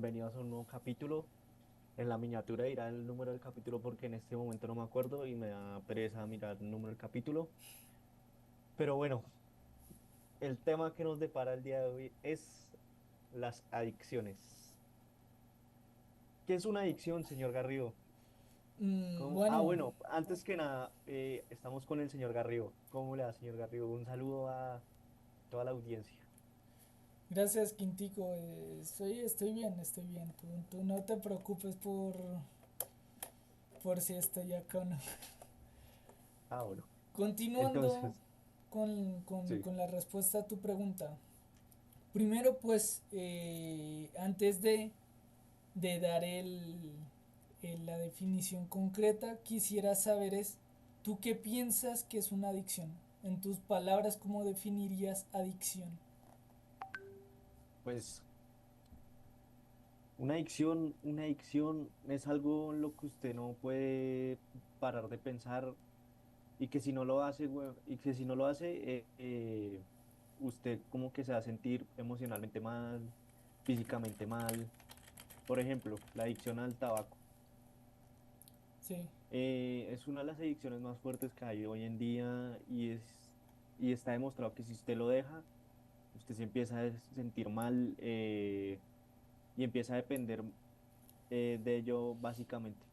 bienvenidos a un nuevo capítulo. En la miniatura dirá el número del capítulo porque en este momento no me acuerdo y me da pereza mirar el número del capítulo. Pero bueno, el tema que nos depara el día de hoy es las adicciones. ¿Qué es una adicción, señor Garrido? Bueno, Bueno, antes que nada, estamos con el señor Garrido. ¿Cómo le da, señor Garrido? Un saludo a toda la audiencia. gracias Quintico. Estoy bien, estoy bien. Tú no te preocupes por si estoy acá o no. Bueno. Continuando Entonces, sí. con la respuesta a tu pregunta. Primero, pues, antes de dar la definición concreta, quisiera saber ¿tú qué piensas que es una adicción? En tus palabras, ¿cómo definirías adicción? Pues una adicción es algo en lo que usted no puede parar de pensar y que si no lo hace, y que si no lo hace, usted como que se va a sentir emocionalmente mal, físicamente mal. Por ejemplo, la adicción al tabaco. Sí. Es una de las adicciones más fuertes que hay hoy en día y está demostrado que si usted lo deja, usted se empieza a sentir mal y empieza a depender de ello básicamente.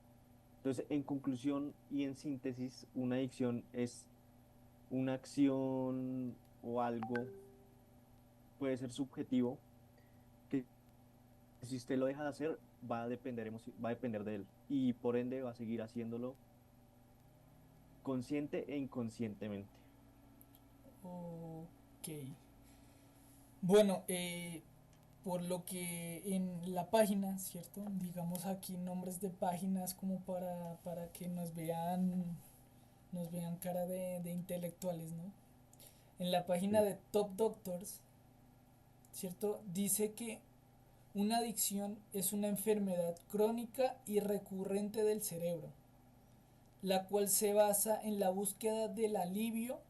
Entonces, en conclusión y en síntesis, una adicción es una acción o algo, puede ser subjetivo, que si usted lo deja de hacer, va a depender de él y por ende va a seguir haciéndolo consciente e inconscientemente. Ok. Bueno, por lo que en la página, ¿cierto? Digamos aquí nombres de páginas como para que nos vean cara de intelectuales, ¿no? En la página Sí. de Top Doctors, ¿cierto? Dice que una adicción es una enfermedad crónica y recurrente del cerebro, la cual se basa en la búsqueda del alivio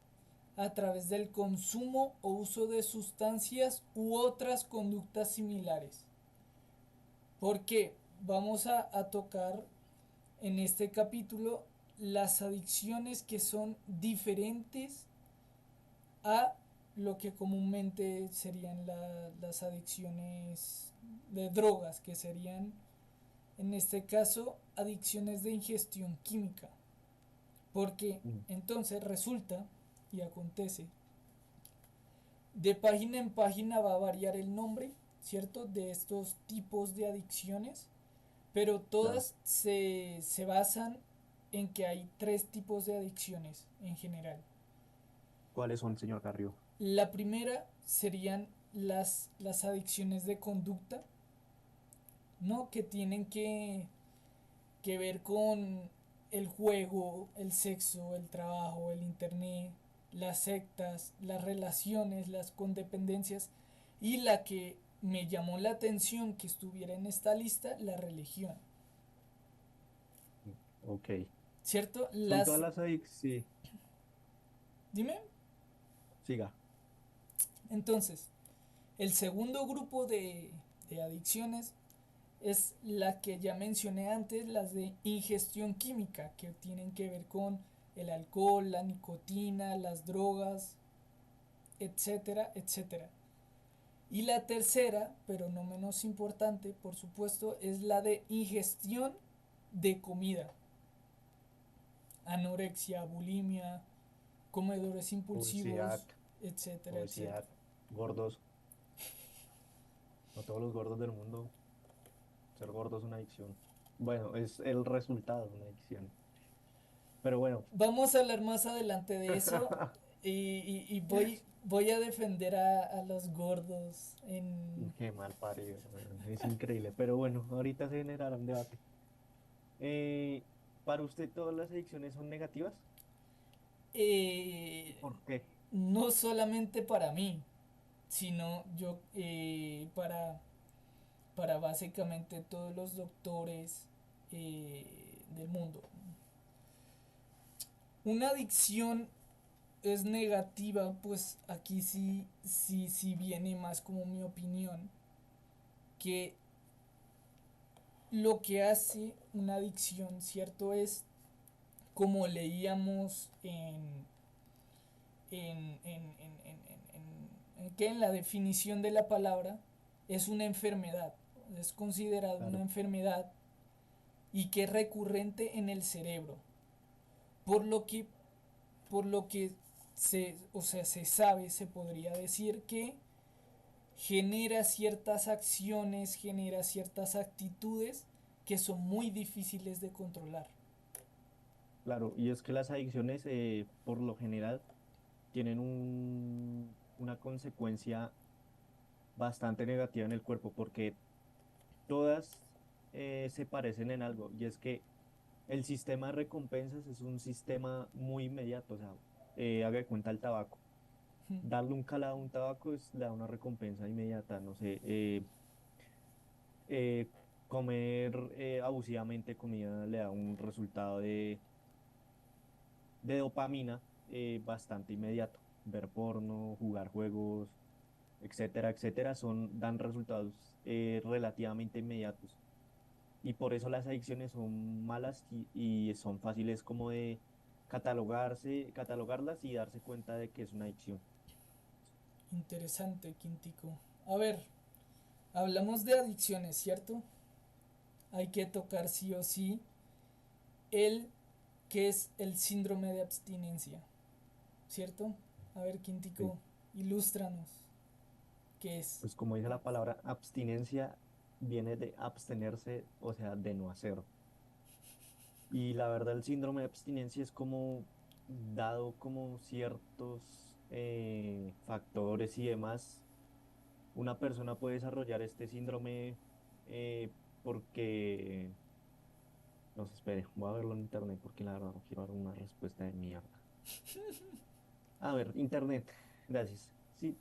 a través del consumo o uso de sustancias u otras conductas similares. Porque vamos a tocar en este capítulo las adicciones que son diferentes a lo que comúnmente serían las adicciones de drogas, que serían en este caso adicciones de ingestión química. Porque Mm. entonces resulta y acontece, de página en página va a variar el nombre, ¿cierto? De estos tipos de adicciones, pero Claro. todas se basan en que hay tres tipos de adicciones en general. ¿Cuáles son, señor Carrió? La primera serían las adicciones de conducta, ¿no? Que tienen que ver con el juego, el sexo, el trabajo, el internet, las sectas, las relaciones, las condependencias y la que me llamó la atención que estuviera en esta lista, la religión. Ok. ¿Cierto? Son todas las adicciones. Sí, Dime. siga. Entonces, el segundo grupo de adicciones es la que ya mencioné antes, las de ingestión química, que tienen que ver con el alcohol, la nicotina, las drogas, etcétera, etcétera. Y la tercera, pero no menos importante, por supuesto, es la de ingestión de comida. Anorexia, bulimia, comedores Obesidad, impulsivos, etcétera, etcétera. obesidad, gordos. No todos los gordos del mundo, ser gordo es una adicción. Bueno, es el resultado de una adicción. Pero bueno, Vamos a hablar más adelante de eso y voy a defender a los gordos en... qué mal parido, weón, es increíble. Pero bueno, ahorita se generará un debate. Eh, ¿Para usted todas las adicciones son negativas? eh, ¿Por qué? no solamente para mí, sino yo para básicamente todos los doctores del mundo. Una adicción es negativa, pues aquí sí viene más como mi opinión, que lo que hace una adicción, ¿cierto? Es como leíamos que en la definición de la palabra es una enfermedad, es considerada una Claro, enfermedad y que es recurrente en el cerebro, por lo que, por lo que o sea, se sabe, se podría decir que genera ciertas acciones, genera ciertas actitudes que son muy difíciles de controlar. claro. Y es que las adicciones, por lo general, tienen una consecuencia bastante negativa en el cuerpo, porque todas se parecen en algo, y es que el sistema de recompensas es un sistema muy inmediato, o sea, haga de cuenta el tabaco. Darle un calado a un tabaco le da una recompensa inmediata, no sé, eh, comer abusivamente comida le da un resultado de dopamina bastante inmediato. Ver porno, jugar juegos, etcétera, etcétera, dan resultados relativamente inmediatos. Y por eso las adicciones son malas y son fáciles como de catalogarlas y darse cuenta de que es una adicción. Interesante, Quintico. A ver, hablamos de adicciones, ¿cierto? Hay que tocar sí o sí el que es el síndrome de abstinencia, ¿cierto? A ver, Sí. Quintico, ilústranos qué es. Pues como dice la palabra, abstinencia viene de abstenerse, o sea, de no hacer. Y la verdad, el síndrome de abstinencia es como dado como ciertos factores y demás, una persona puede desarrollar este síndrome porque, no se espere, voy a verlo en internet porque la verdad no quiero dar una respuesta de mierda. A ver, internet, gracias. Sí,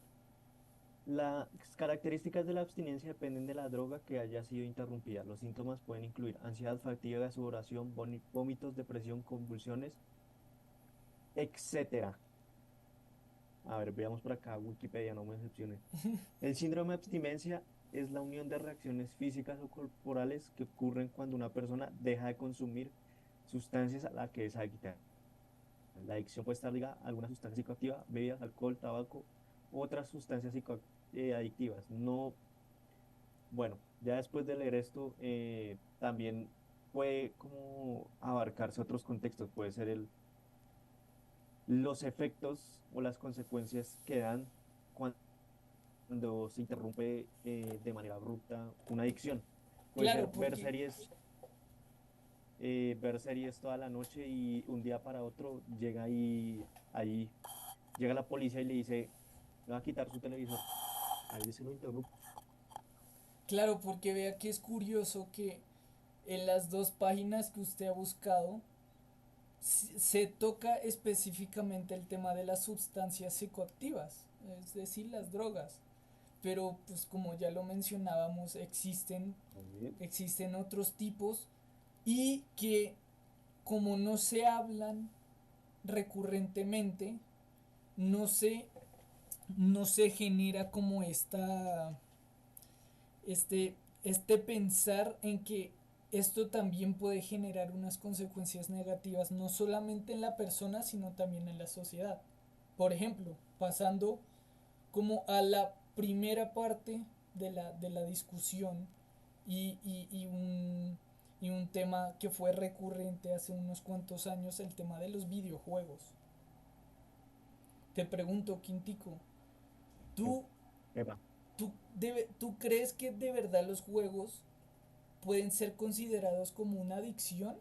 las características de la abstinencia dependen de la droga que haya sido interrumpida. Los síntomas pueden incluir ansiedad, fatiga, sudoración, vómitos, depresión, convulsiones, etcétera. A ver, veamos por acá, Wikipedia, no me decepcione. El síndrome de abstinencia es la unión de reacciones físicas o corporales que ocurren cuando una persona deja de consumir sustancias a las que es adicta. La adicción puede estar ligada a alguna sustancia psicoactiva, bebidas, alcohol, tabaco, u otras sustancias adictivas. No, bueno, ya después de leer esto, también puede como abarcarse otros contextos. Puede ser los efectos o las consecuencias que dan cuando se interrumpe de manera abrupta una adicción. Puede ser Claro, porque, ver series toda la noche y un día para otro llega ahí llega la policía y le dice, le va a quitar su televisor. Ahí se lo interrumpe. claro, porque vea que es curioso que en las dos páginas que usted ha buscado se toca específicamente el tema de las sustancias psicoactivas, es decir, las drogas. Pero pues como ya lo mencionábamos, Muy bien. existen otros tipos y que como no se hablan recurrentemente, no se, no se genera como este, este pensar en que esto también puede generar unas consecuencias negativas, no solamente en la persona, sino también en la sociedad. Por ejemplo, pasando como a la primera parte de la discusión y un tema que fue recurrente hace unos cuantos años, el tema de los videojuegos. Te pregunto, Quintico, Sí. ¿tú, Epa. ¿tú crees que de verdad los juegos pueden ser considerados como una adicción?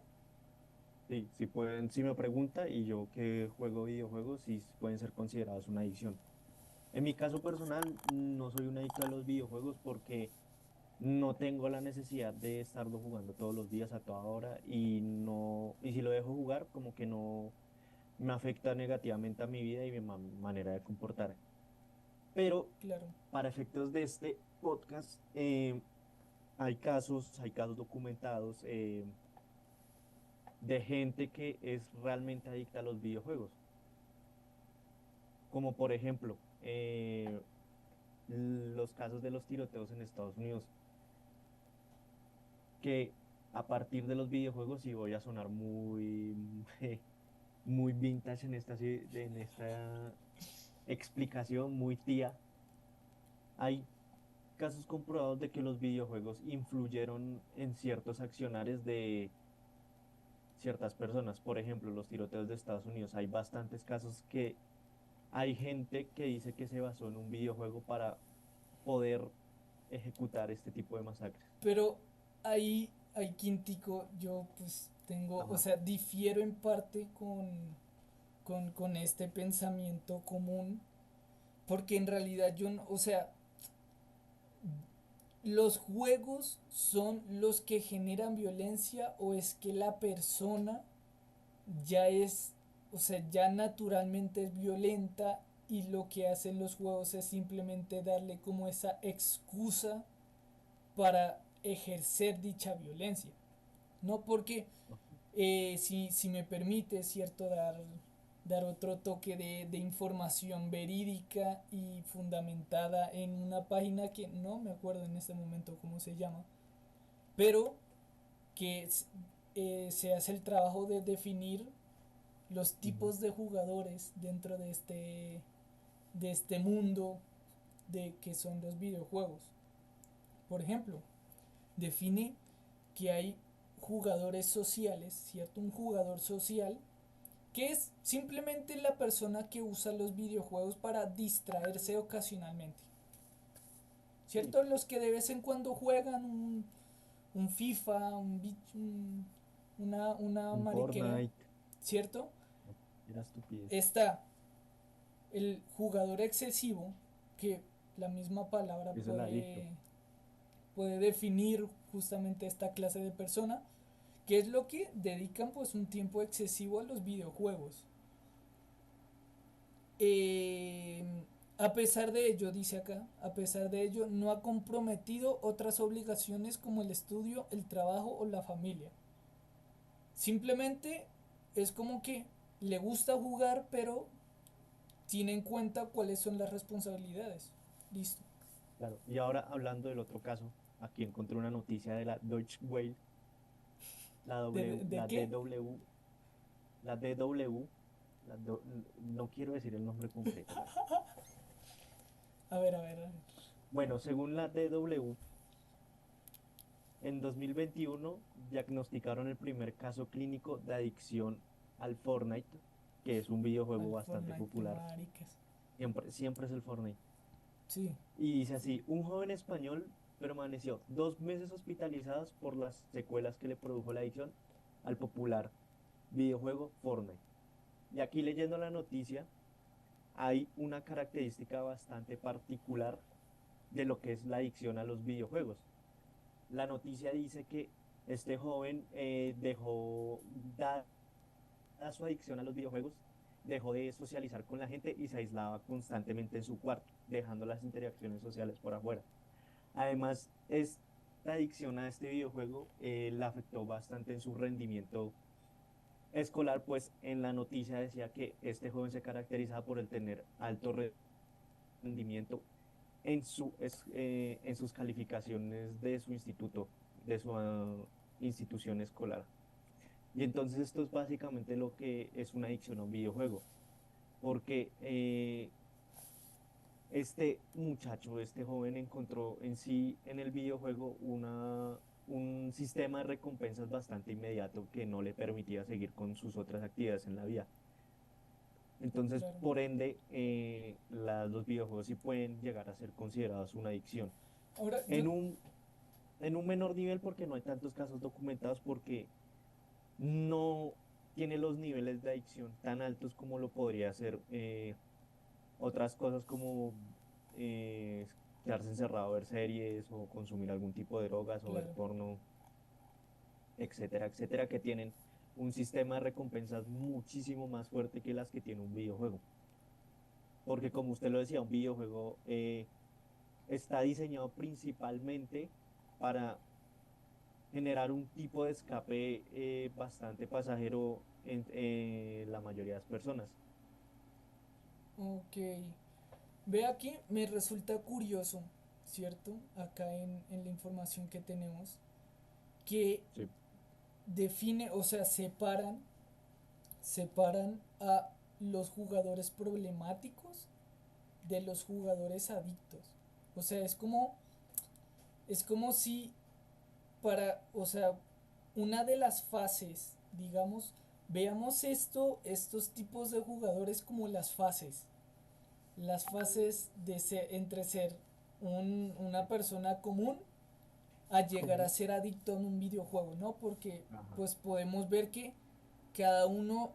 Sí, sí pueden, si me pregunta y yo que juego videojuegos, sí pueden ser considerados una adicción. En mi caso personal, no soy un adicto a los videojuegos porque no tengo la necesidad de estarlo jugando todos los días a toda hora y no, y si lo dejo jugar, como que no me afecta negativamente a mi vida y mi manera de comportar. Pero Claro, para efectos de este podcast, hay casos documentados de gente que es realmente adicta a los videojuegos, como por ejemplo los casos de los tiroteos en Estados Unidos, que a partir de los videojuegos, y voy a sonar muy, muy vintage en esta explicación, muy tía, hay casos comprobados de que los videojuegos influyeron en ciertos accionares de ciertas personas. Por ejemplo, los tiroteos de Estados Unidos. Hay bastantes casos que hay gente que dice que se basó en un videojuego para poder ejecutar este tipo de masacres. Pero ahí Quintico, yo pues tengo, o Ajá. sea, difiero en parte con este pensamiento común, porque en realidad yo no, o sea, los juegos son los que generan violencia o es que la persona ya es, o sea, ya naturalmente es violenta y lo que hacen los juegos es simplemente darle como esa excusa para ejercer dicha violencia. No porque, si me permite, cierto, dar otro toque de información verídica y fundamentada en una página que no me acuerdo en este momento cómo se llama, pero que se hace el trabajo de definir los Ujú. tipos de jugadores dentro de este mundo de que son los videojuegos. Por ejemplo, define que hay jugadores sociales, ¿cierto? Un jugador social que es simplemente la persona que usa los videojuegos para distraerse ocasionalmente, Sí, ¿cierto? Los que de vez en cuando juegan un FIFA, una un mariquera, Fortnite, ¿cierto? era estupidez. Está el jugador excesivo, que la misma palabra Es el adicto. puede definir justamente esta clase de persona, que es lo que dedican pues un tiempo excesivo a los videojuegos. Eh, a pesar de ello, dice acá, a pesar de ello, no ha comprometido otras obligaciones como el estudio, el trabajo o la familia. Simplemente es como que le gusta jugar, pero tiene en cuenta cuáles son las responsabilidades. Listo. Claro. Y ahora hablando del otro caso, aquí encontré una noticia de la Deutsche Welle, ¿De la qué? DW, la DW, no quiero decir el nombre completo. A ver, a ver, a ver. Bueno, según la DW, en 2021 diagnosticaron el primer caso clínico de adicción al Fortnite, que es un videojuego Al bastante Fortnite, popular. maricas. Siempre es el Fortnite. Sí. Y dice así, un joven español permaneció 2 meses hospitalizado por las secuelas que le produjo la adicción al popular videojuego Fortnite. Y aquí leyendo la noticia, hay una característica bastante particular de lo que es la adicción a los videojuegos. La noticia dice que este joven dejó, dada su adicción a los videojuegos, dejó de socializar con la gente y se aislaba constantemente en su cuarto, dejando las interacciones sociales por afuera. Además, esta adicción a este videojuego le afectó bastante en su rendimiento escolar, pues en la noticia decía que este joven se caracterizaba por el tener alto rendimiento en sus calificaciones de su instituto, de su institución escolar. Y entonces esto es básicamente lo que es una adicción a un videojuego, porque este muchacho, este joven encontró en sí en el videojuego un sistema de recompensas bastante inmediato que no le permitía seguir con sus otras actividades en la vida. Entonces, Claro. por ende, los videojuegos sí pueden llegar a ser considerados una adicción. Ahora, yo, En en un menor nivel porque no hay tantos casos documentados porque no tiene los niveles de adicción tan altos como lo podría ser otras cosas como eh, quedarse encerrado a ver series o consumir algún tipo de drogas o ver claro. porno, etcétera, etcétera, que tienen un sistema de recompensas muchísimo más fuerte que las que tiene un videojuego. Porque como usted lo decía, un videojuego está diseñado principalmente para generar un tipo de escape bastante pasajero en la mayoría de las personas. Ok. Ve aquí, me resulta curioso, ¿cierto? Acá en la información que tenemos, que Sí. define, o sea, separan a los jugadores problemáticos de los jugadores adictos. O sea, es como si o sea, una de las fases, digamos, veamos estos tipos de jugadores como las fases de entre ser una persona común a llegar a Común. ser adicto a un videojuego, ¿no? Porque Ajá. pues podemos ver que cada uno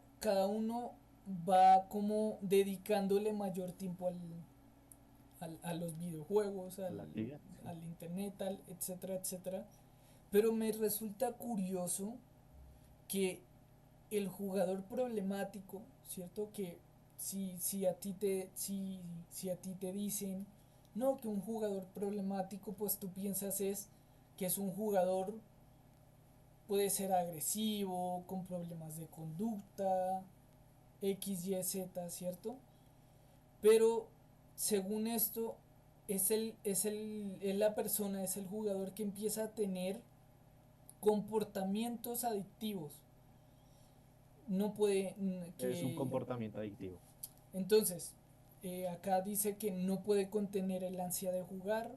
va como dedicándole mayor tiempo a los videojuegos, La actividad, sí. al internet, etcétera, etcétera. Pero me resulta curioso que el jugador problemático, ¿cierto? Que si a ti te dicen, no, que un jugador problemático, pues tú piensas que es un jugador, puede ser agresivo, con problemas de conducta, X, Y, Z, ¿cierto? Pero según esto, es la persona, es el jugador que empieza a tener comportamientos adictivos. No puede Es un que comportamiento adictivo. entonces acá dice que no puede contener el ansia de jugar,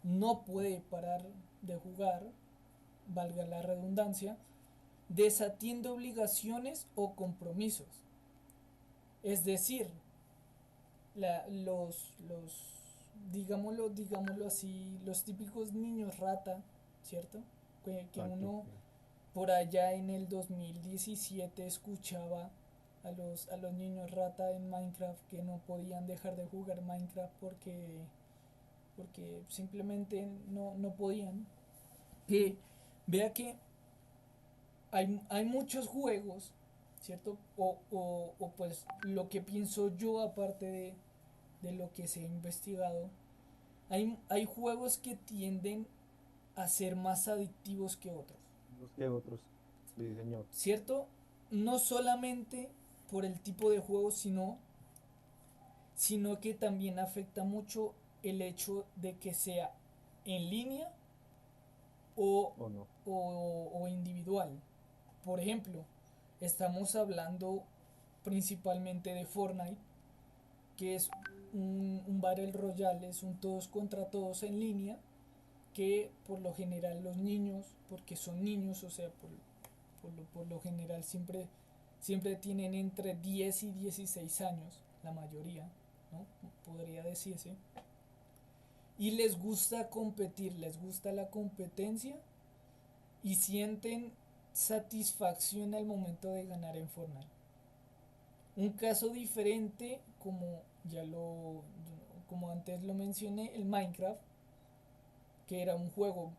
no puede parar de jugar, valga la redundancia, desatiende obligaciones o compromisos. Es decir, digámoslo así, los típicos niños rata, ¿cierto? Que Exacto. uno Sí. por allá en el 2017 escuchaba a los niños rata en Minecraft que no podían dejar de jugar Minecraft porque simplemente no podían. Que vea que hay muchos juegos, ¿cierto? O pues lo que pienso yo aparte de lo que se ha investigado, hay juegos que tienden a ser más adictivos que otros. Unos que otros. Sí, señor. ¿Cierto? No solamente por el tipo de juego, sino que también afecta mucho el hecho de que sea en línea o, ¿O no? o individual. Por ejemplo, estamos hablando principalmente de Fortnite, que es un Battle Royale, es un todos contra todos en línea, que por lo general los niños, porque son niños, o sea, por lo general siempre tienen entre 10 y 16 años, la mayoría, ¿no? Podría decirse. Y les gusta competir, les gusta la competencia y sienten satisfacción al momento de ganar en Fortnite. Un caso diferente, como antes lo mencioné, el Minecraft, que era un juego,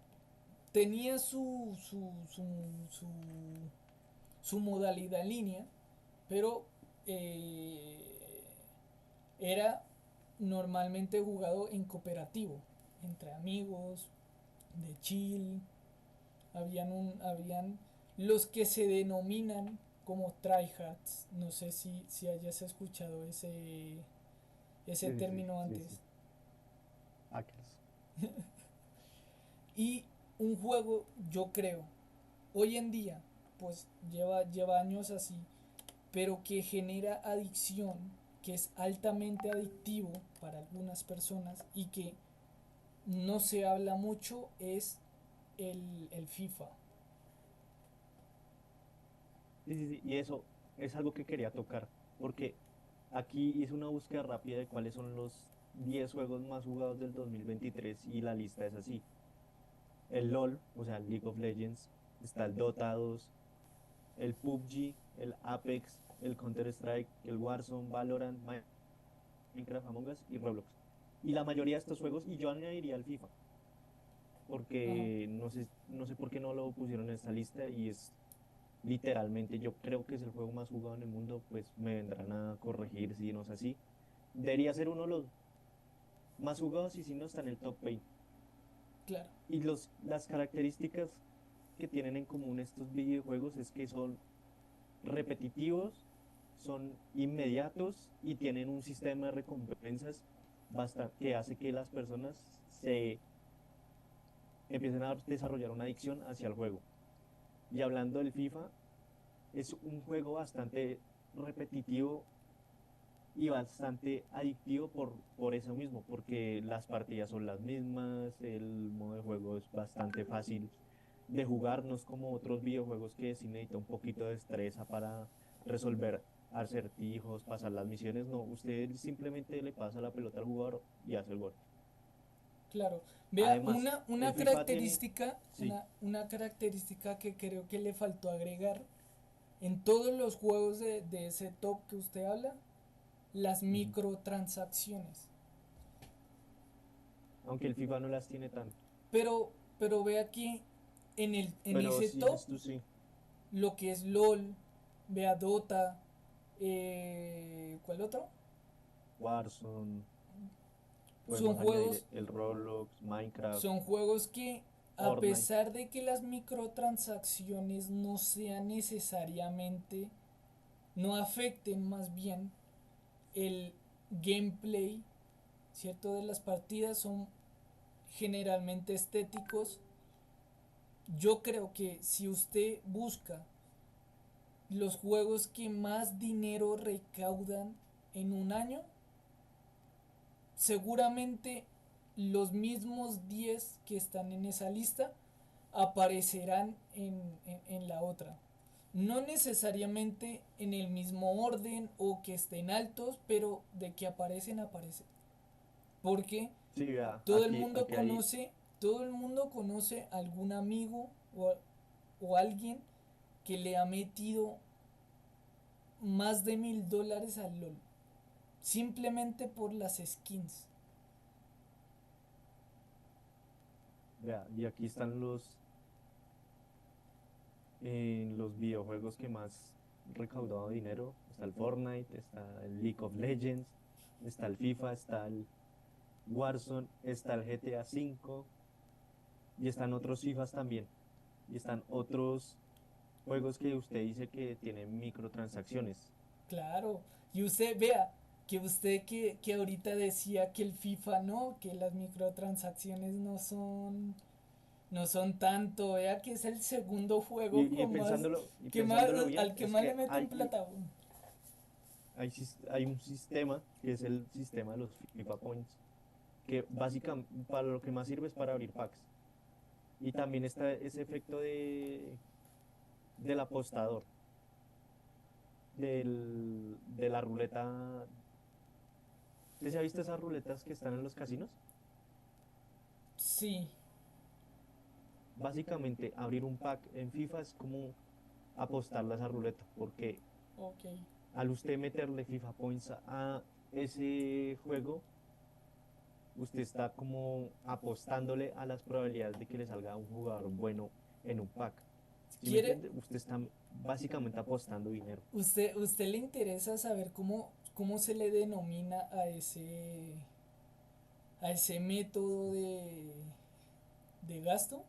tenía su modalidad en línea, pero eh, era normalmente jugado en cooperativo, entre amigos, de chill. Habían los que se denominan como tryhards. No sé si hayas escuchado ese Sí, sí, sí, término sí, antes. sí. Hackers. Y un juego, yo creo, hoy en día, pues lleva años así, pero que genera adicción, que es altamente adictivo para algunas personas y que no se habla mucho, es el FIFA. Sí, sí, sí. Y eso es algo que quería tocar. Porque aquí hice una búsqueda rápida de cuáles son los 10 juegos más jugados del 2023 y la lista es así. El LOL, o sea, League of Legends, está el Dota 2, el PUBG, el Apex, el Counter-Strike, el Warzone, Valorant, Minecraft, Among Us y Roblox. Y la mayoría de estos juegos, y yo añadiría el FIFA, Ajá, porque no sé por qué no lo pusieron en esta lista y es literalmente, yo creo que es el juego más jugado en el mundo, pues me vendrán a corregir si no es así. Debería ser uno de los más jugados y si no está en el top 20. claro. Y las características que tienen en común estos videojuegos es que son repetitivos, son inmediatos y tienen un sistema de recompensas que hace que las personas se empiezan a desarrollar una adicción hacia el juego. Y hablando del FIFA, es un juego bastante repetitivo y bastante adictivo por eso mismo, porque las partidas son las mismas, el modo de juego es bastante fácil de jugar, no es como otros videojuegos que sí necesita un poquito de destreza para resolver acertijos, pasar las misiones, no, usted simplemente le pasa la pelota al jugador y hace el gol. Claro. Vea, Además, una el FIFA tiene, característica, sí, una característica que creo que le faltó agregar en todos los juegos de ese top que usted habla, las ujú, microtransacciones. aunque el FIFA no las tiene tanto, Pero vea que en pero ese sí, top, esto sí, lo que es LOL, vea Dota, ¿cuál otro? Warzone, Son podemos añadir juegos, el Roblox, Minecraft, son juegos que a Fortnite. pesar de que las microtransacciones no sean necesariamente, no afecten más bien el gameplay, ¿cierto? De las partidas son generalmente estéticos. Yo creo que si usted busca los juegos que más dinero recaudan en un año, seguramente los mismos 10 que están en esa lista aparecerán en la otra. No necesariamente en el mismo orden o que estén altos, pero de que aparecen, aparecen. Porque Sí, vea, todo el mundo aquí hay, conoce, todo el mundo conoce algún amigo o alguien que le ha metido más de $1000 al LOL. Simplemente por las skins. vea, y aquí están los videojuegos que más recaudado dinero. Está el Fortnite, está el League of Legends, está el FIFA, está el Warzone, está el GTA V y están otros FIFAs también. Y están otros juegos que usted dice que tienen microtransacciones. Claro. Y usted vea que usted que ahorita decía que el FIFA no, que las microtransacciones no son tanto, vea que es el segundo juego con más Y que más pensándolo bien, al que es más le que meten plata. hay un sistema que es el sistema de los FIFA Points, que básicamente para lo que más sirve es para abrir packs. Y también está ese efecto del apostador, de la ruleta. ¿Usted se ha visto esas ruletas que están en los casinos? Sí, Básicamente, abrir un pack en FIFA es como apostarle a esa ruleta, porque ok. al usted meterle FIFA Points a ese juego, usted está como apostándole a las probabilidades de que le salga un jugador bueno en un pack. ¿Sí me ¿Quiere entiende? Usted está básicamente apostando dinero. usted le interesa saber cómo se le denomina a ese método de gasto?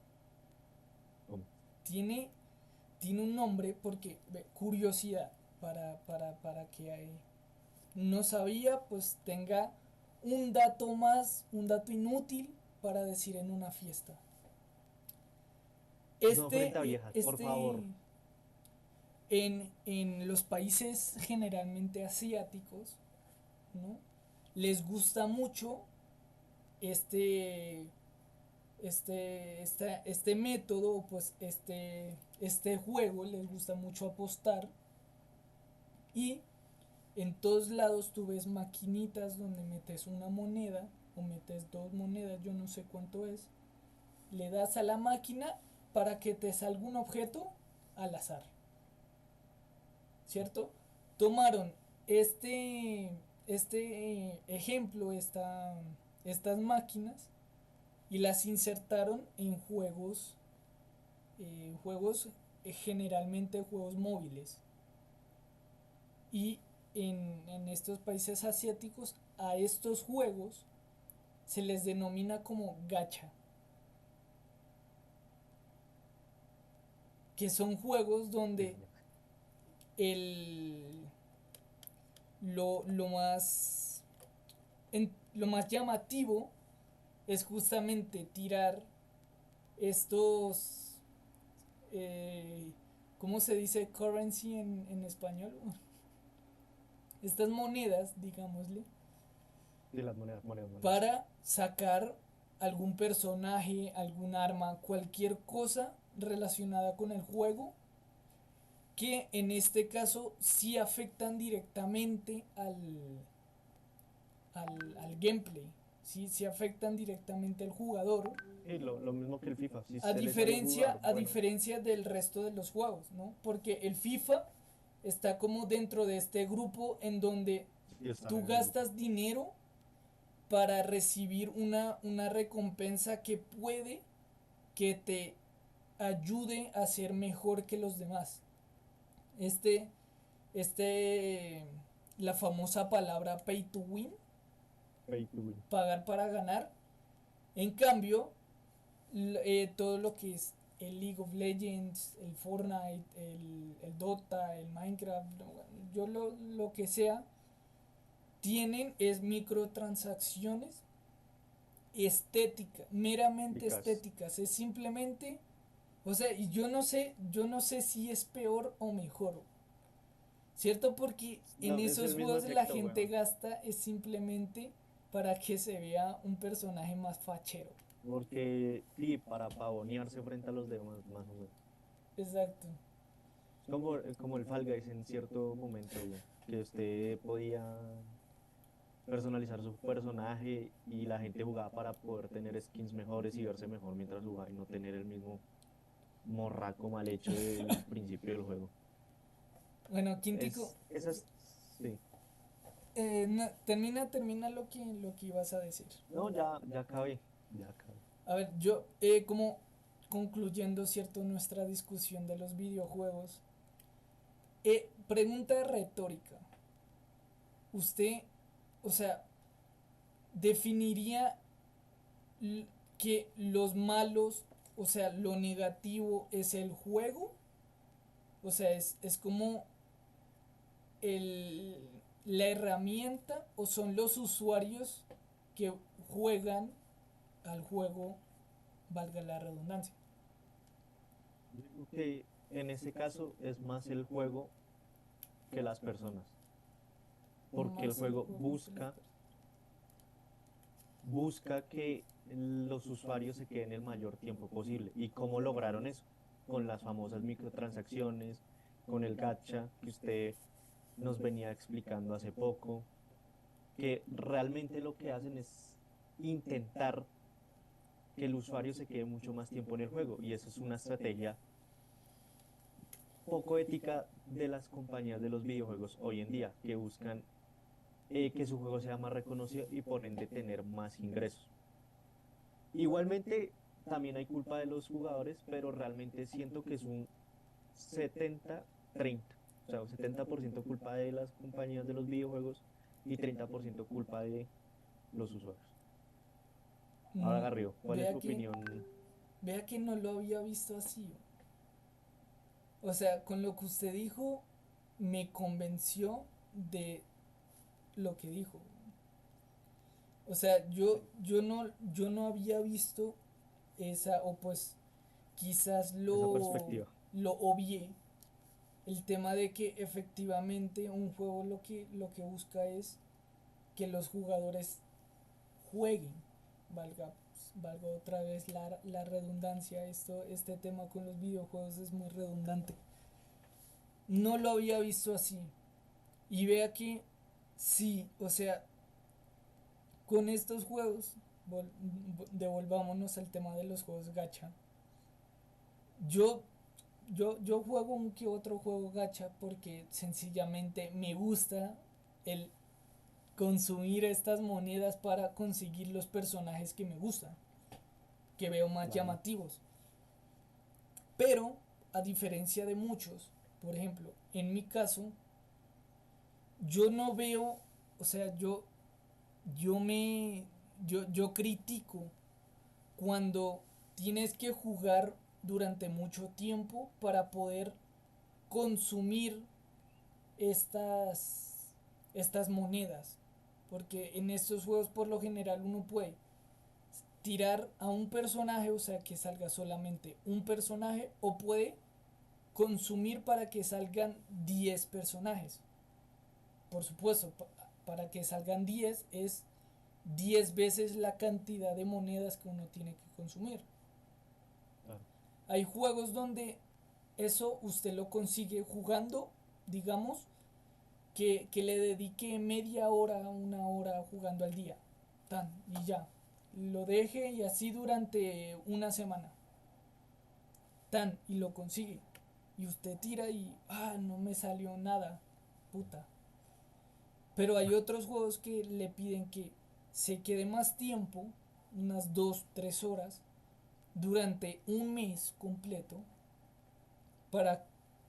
¿Cómo? Tiene tiene un nombre porque, curiosidad, para que no sabía, pues tenga un dato más, un dato inútil para decir en una fiesta. No frente a viejas, por Este favor. en los países generalmente asiáticos, ¿no? Les gusta mucho este, este método, pues este juego, les gusta mucho apostar y en todos lados tú ves maquinitas donde metes una moneda o metes dos monedas, yo no sé cuánto es. Le das a la máquina para que te salga un objeto al azar, ¿cierto? Tomaron este, ejemplo, estas máquinas y las insertaron en juegos generalmente juegos móviles. Y en estos países asiáticos a estos juegos se les denomina como gacha, que son juegos donde el, lo más lo más llamativo es justamente tirar estos, eh, ¿cómo se dice currency en español? Estas monedas, digámosle, Sí, las monedas. para sacar algún personaje, algún arma, cualquier cosa relacionada con el juego que en este caso sí afectan directamente al gameplay, sí afectan directamente al jugador, Sí, lo mismo que el FIFA. Si usted le sale jugar, a bueno, diferencia del resto de los juegos, ¿no? Porque el FIFA está como dentro de este grupo en donde sí está tú en el grupo. gastas dinero para recibir una recompensa que puede que te ayude a ser mejor que los demás. Este, este, la famosa palabra pay to win, Pay to win. pagar para ganar. En cambio, todo lo que es el League of Legends, el Fortnite, el Dota, el Minecraft, yo lo que sea, tienen es microtransacciones estéticas, meramente Eficaz. estéticas. Es simplemente, o sea, y yo no sé si es peor o mejor. ¿Cierto? Porque en No, es esos el mismo juegos la efecto, gente weón. gasta es simplemente para que se vea un personaje más fachero. Porque sí, para pavonearse frente a los demás, más o menos. Exacto. Es como el Fall Guys en cierto momento, weón, que usted podía personalizar su personaje y la gente jugaba para poder tener skins mejores y verse mejor mientras jugaba y no tener el mismo morraco mal hecho del principio del juego. Bueno, Quintico, Esas, sí. termina lo que ibas a decir. No, ya acabé, ya acabé. A ver, yo, como concluyendo, ¿cierto? Nuestra discusión de los videojuegos. Pregunta retórica. Usted, o sea, definiría que los malos, o sea, lo negativo es el juego. O sea, es como el, la herramienta o son los usuarios que juegan al juego, valga la redundancia. Yo digo que en ese caso es más el juego que las personas, porque el Más el juego juego que las personas. busca que los usuarios se queden el mayor tiempo posible. ¿Y cómo lograron eso? Con las famosas microtransacciones, con el gacha que usted nos venía explicando hace poco, que realmente lo que hacen es intentar que el usuario se quede mucho más tiempo en el juego. Y eso es una estrategia poco ética de las compañías de los videojuegos hoy en día, que buscan que su juego sea más reconocido y por ende tener más ingresos. Igualmente, también hay culpa de los jugadores, pero realmente siento que es un 70-30. O sea, un 70% culpa de las compañías de los videojuegos y 30% culpa de los usuarios. Ahora, Mm, Garrido, ¿cuál es vea tu que, opinión? vea que no lo había visto así. O sea, con lo que usted dijo, me convenció de lo que dijo. O sea, Sí, yo no había visto esa, o pues quizás esa perspectiva. lo obvié. El tema de que efectivamente un juego lo que busca es que los jugadores jueguen. Valga otra vez la redundancia. Este tema con los videojuegos es muy redundante. No lo había visto así. Y vea que sí, o sea, con estos juegos, devolvámonos al tema de los juegos gacha. Yo, yo juego un que otro juego gacha porque sencillamente me gusta el consumir estas monedas para conseguir los personajes que me gustan, que veo más Claro. llamativos. Pero, a diferencia de muchos, por ejemplo, en mi caso, yo no veo, o sea, yo me, yo critico cuando tienes que jugar durante mucho tiempo para poder consumir estas monedas. Porque en estos juegos por lo general uno puede tirar a un personaje, o sea, que salga solamente un personaje, o puede consumir para que salgan 10 personajes. Por supuesto, para que salgan 10 es 10 veces la cantidad de monedas que uno tiene que consumir. Claro. Hay juegos donde eso usted lo consigue jugando, digamos, que le dedique media hora, una hora jugando al día. Tan, y ya. Lo deje y así durante una semana. Tan, y lo consigue. Y usted tira y, no me salió nada. Puta. Pero hay otros juegos que le piden que se quede más tiempo, unas 2 3 horas, durante un mes completo, para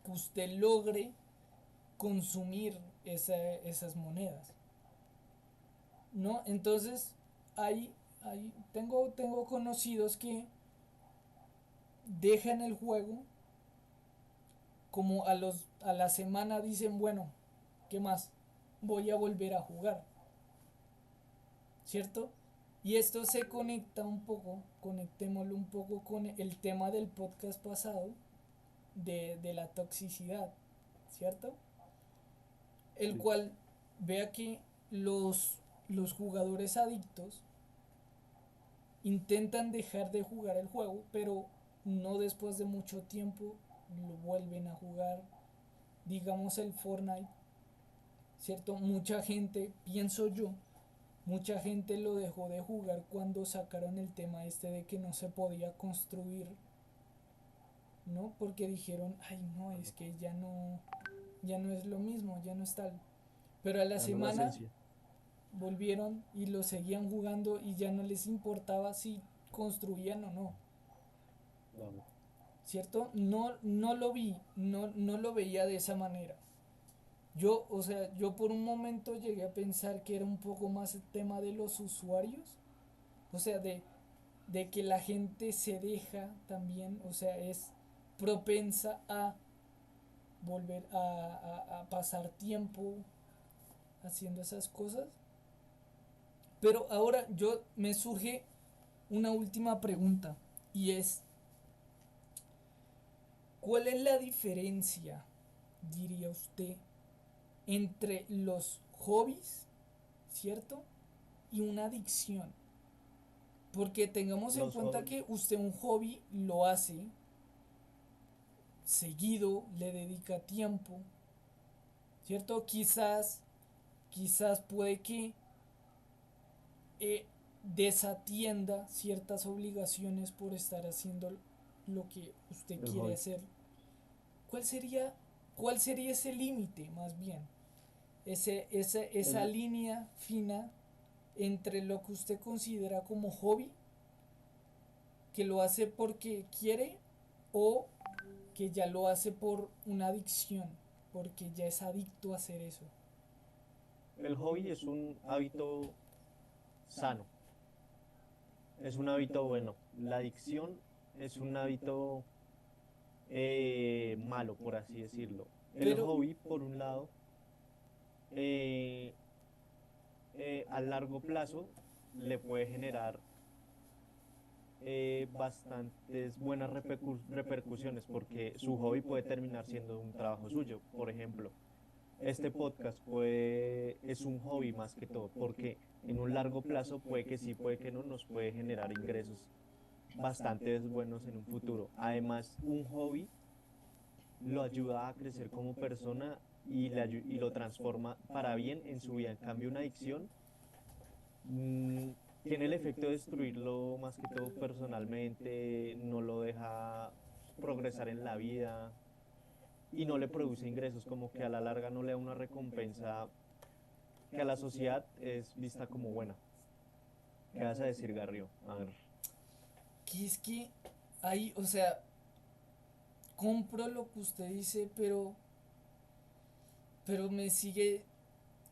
que usted logre consumir esas monedas. ¿No? Entonces, tengo conocidos que dejan el juego como a la semana dicen, bueno, ¿qué más? Voy a volver a jugar. ¿Cierto? Y esto se conecta un poco, conectémoslo un poco con el tema del podcast pasado de la toxicidad, ¿cierto? El Sí. cual vea que los jugadores adictos intentan dejar de jugar el juego, pero no después de mucho tiempo lo vuelven a jugar. Digamos el Fortnite, ¿cierto? Mucha gente, pienso yo, mucha gente lo dejó de jugar cuando sacaron el tema este de que no se podía construir, ¿no? Porque dijeron, ay no, es que ya no es lo mismo, ya no es tal. Pero a la Dando la semana esencia. volvieron y lo seguían jugando y ya no les importaba si construían o no, Claro. ¿cierto? No lo vi, no lo veía de esa manera. Yo, o sea, yo por un momento llegué a pensar que era un poco más el tema de los usuarios, o sea, de que la gente se deja también, o sea, es propensa a volver a pasar tiempo haciendo esas cosas. Pero ahora yo me surge una última pregunta y es, ¿cuál es la diferencia, diría usted, entre los hobbies, ¿cierto? Y una adicción. Porque tengamos en Los cuenta hobbies. que usted un hobby lo hace seguido, le dedica tiempo, ¿cierto? Quizás puede que eh, desatienda ciertas obligaciones por estar haciendo lo que usted El quiere hobby. hacer. ¿Cuál sería, cuál sería ese límite, más bien? Esa El, línea fina entre lo que usted considera como hobby, que lo hace porque quiere, o que ya lo hace por una adicción, porque ya es adicto a hacer eso. el hobby es un hábito sano, es un hábito bueno. La adicción es un hábito malo, por así decirlo. El Pero, hobby, por un lado, eh, a largo plazo le puede generar bastantes buenas repercusiones porque su hobby puede terminar siendo un trabajo suyo. Por ejemplo, este podcast es un hobby más que todo porque en un largo plazo puede que sí, puede que no, nos puede generar ingresos bastante buenos en un futuro. Además, un hobby lo ayuda a crecer como persona y lo transforma para bien en su vida. En cambio, una adicción mm, tiene el efecto de destruirlo más que todo personalmente, no lo deja progresar en la vida y no le produce ingresos, como que a la larga no le da una recompensa que a la sociedad es vista como buena. ¿Qué vas a decir, Garrio? A ver. que es que ahí, o sea, compro lo que usted dice, pero me sigue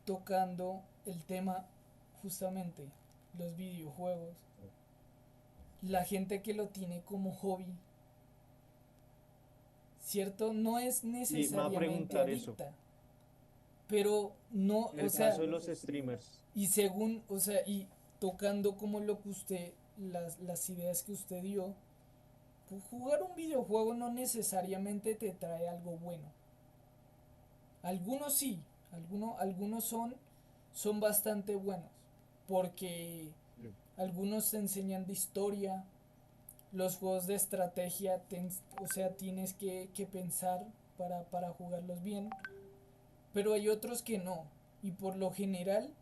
tocando el tema, justamente, los videojuegos, la gente que lo tiene como hobby, ¿cierto? No es Y me va a necesariamente preguntar eso. adicta, pero no, o El sea, caso de los streamers. y según, o sea, y tocando como lo que usted las ideas que usted dio, jugar un videojuego no necesariamente te trae algo bueno. Algunos sí, algunos son bastante buenos, porque Sí. algunos te enseñan de historia, los juegos de estrategia, o sea, tienes que pensar para jugarlos bien, pero hay otros que no. Y por lo general,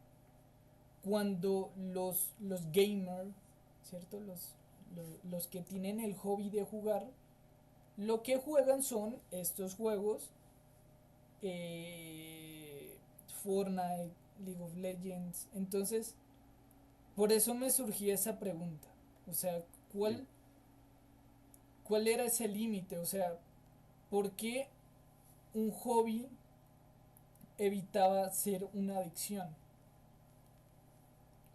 cuando los gamers, ¿cierto? Los que tienen el hobby de jugar, lo que juegan son estos juegos, eh, Fortnite, League of Legends. Entonces, por eso me surgía esa pregunta. O sea, Sí. ¿cuál, cuál era ese límite? O sea, ¿por qué un hobby evitaba ser una adicción?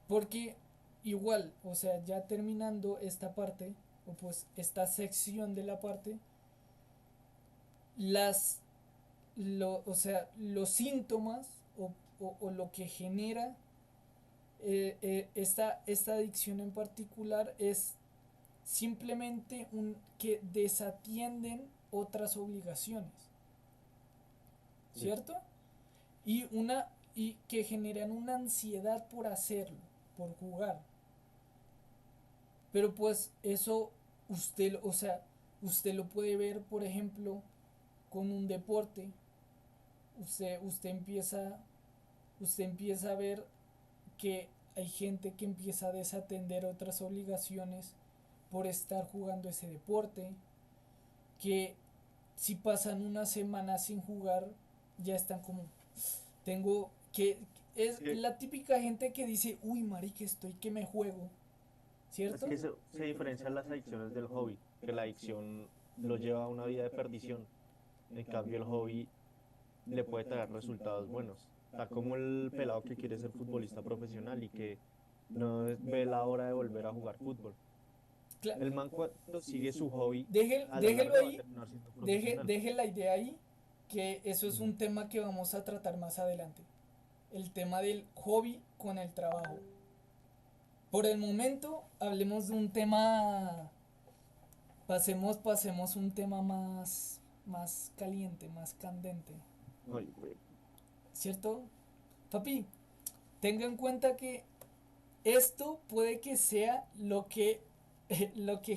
Porque igual, o sea, ya terminando esta parte, o pues esta sección de la parte, las, o sea, los síntomas o lo que genera esta adicción en particular es simplemente que desatienden otras obligaciones, Sí. ¿cierto? Y que generan una ansiedad por hacerlo, por jugar. Pero pues eso o sea, usted lo puede ver, por ejemplo, con un deporte. Usted, usted empieza, usted empieza a ver que hay gente que empieza a desatender otras obligaciones por estar jugando ese deporte, que si pasan una semana sin jugar, ya están como, tengo que, es Que- la típica gente que dice, uy, marica, estoy que me juego, Es ¿cierto? que se diferencian las adicciones del hobby, que la adicción lo lleva a una vida de perdición. En cambio, el hobby le puede traer resultados buenos. Está como el pelado que quiere ser futbolista profesional y que no ve la hora de volver a jugar fútbol. Cla- El man cuando sigue su hobby, a la Déjelo larga va a ahí, terminar siendo profesional. deje la idea ahí, que eso es Ujú. un tema que vamos a tratar más adelante. El tema del hobby con el trabajo. Por el momento, hablemos de un tema, pasemos un tema más caliente, más candente, Ay, güey. ¿cierto? Papi, tenga en cuenta que esto puede que sea lo que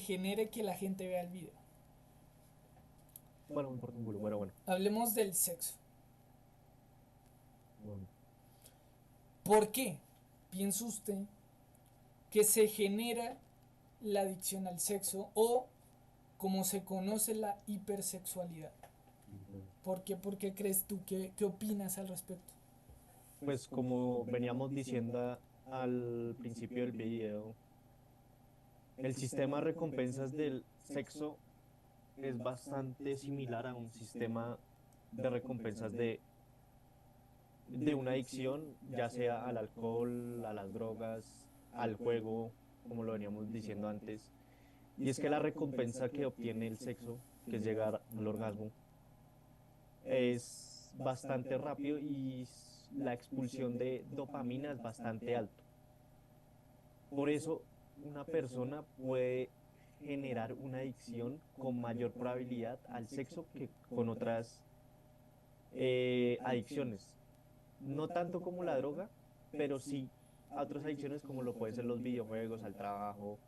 genere que la gente vea el video. Bueno, me importa un culo, pero bueno. Hablemos del sexo. Bueno. ¿Por qué piensa usted que se genera la adicción al sexo o como se conoce la hipersexualidad? ¿Por qué crees tú? ¿Qué opinas al respecto? Pues como veníamos diciendo al principio del video, el sistema de recompensas del sexo es bastante similar a un sistema de recompensas de una adicción, ya sea al alcohol, a las drogas, al juego, como lo veníamos diciendo antes. Y es que la recompensa que obtiene el sexo, que es llegar al orgasmo, es bastante rápido y la expulsión de dopamina es bastante alto. Por eso, una persona puede generar una adicción con mayor probabilidad al sexo que con otras adicciones. No tanto como la droga, pero sí a otras adicciones como lo pueden ser los videojuegos, al trabajo,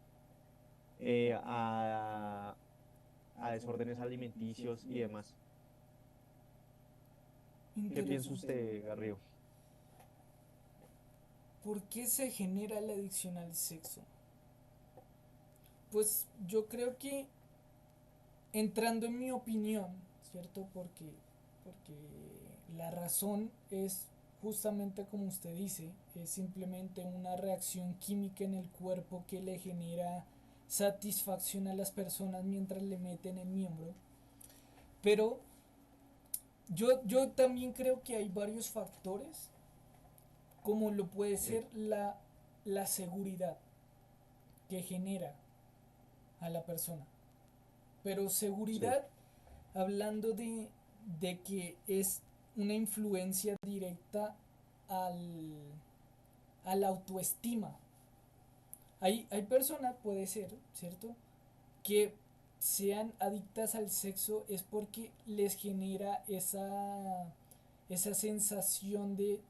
eh, a, a desórdenes alimenticios y demás. ¿Qué piensa Interesante. usted, Garrido? ¿Por qué se genera la adicción al sexo? Pues yo creo que entrando en mi opinión, ¿cierto? Porque la razón es justamente como usted dice, es simplemente una reacción química en el cuerpo que le genera satisfacción a las personas mientras le meten el miembro. Pero yo también creo que hay varios factores, como lo puede Sí, ser la seguridad que genera a la persona. Pero sí, seguridad hablando de que es una influencia directa al, a la autoestima. Hay personas, puede ser, ¿cierto? Que sean adictas al sexo es porque les genera esa sensación de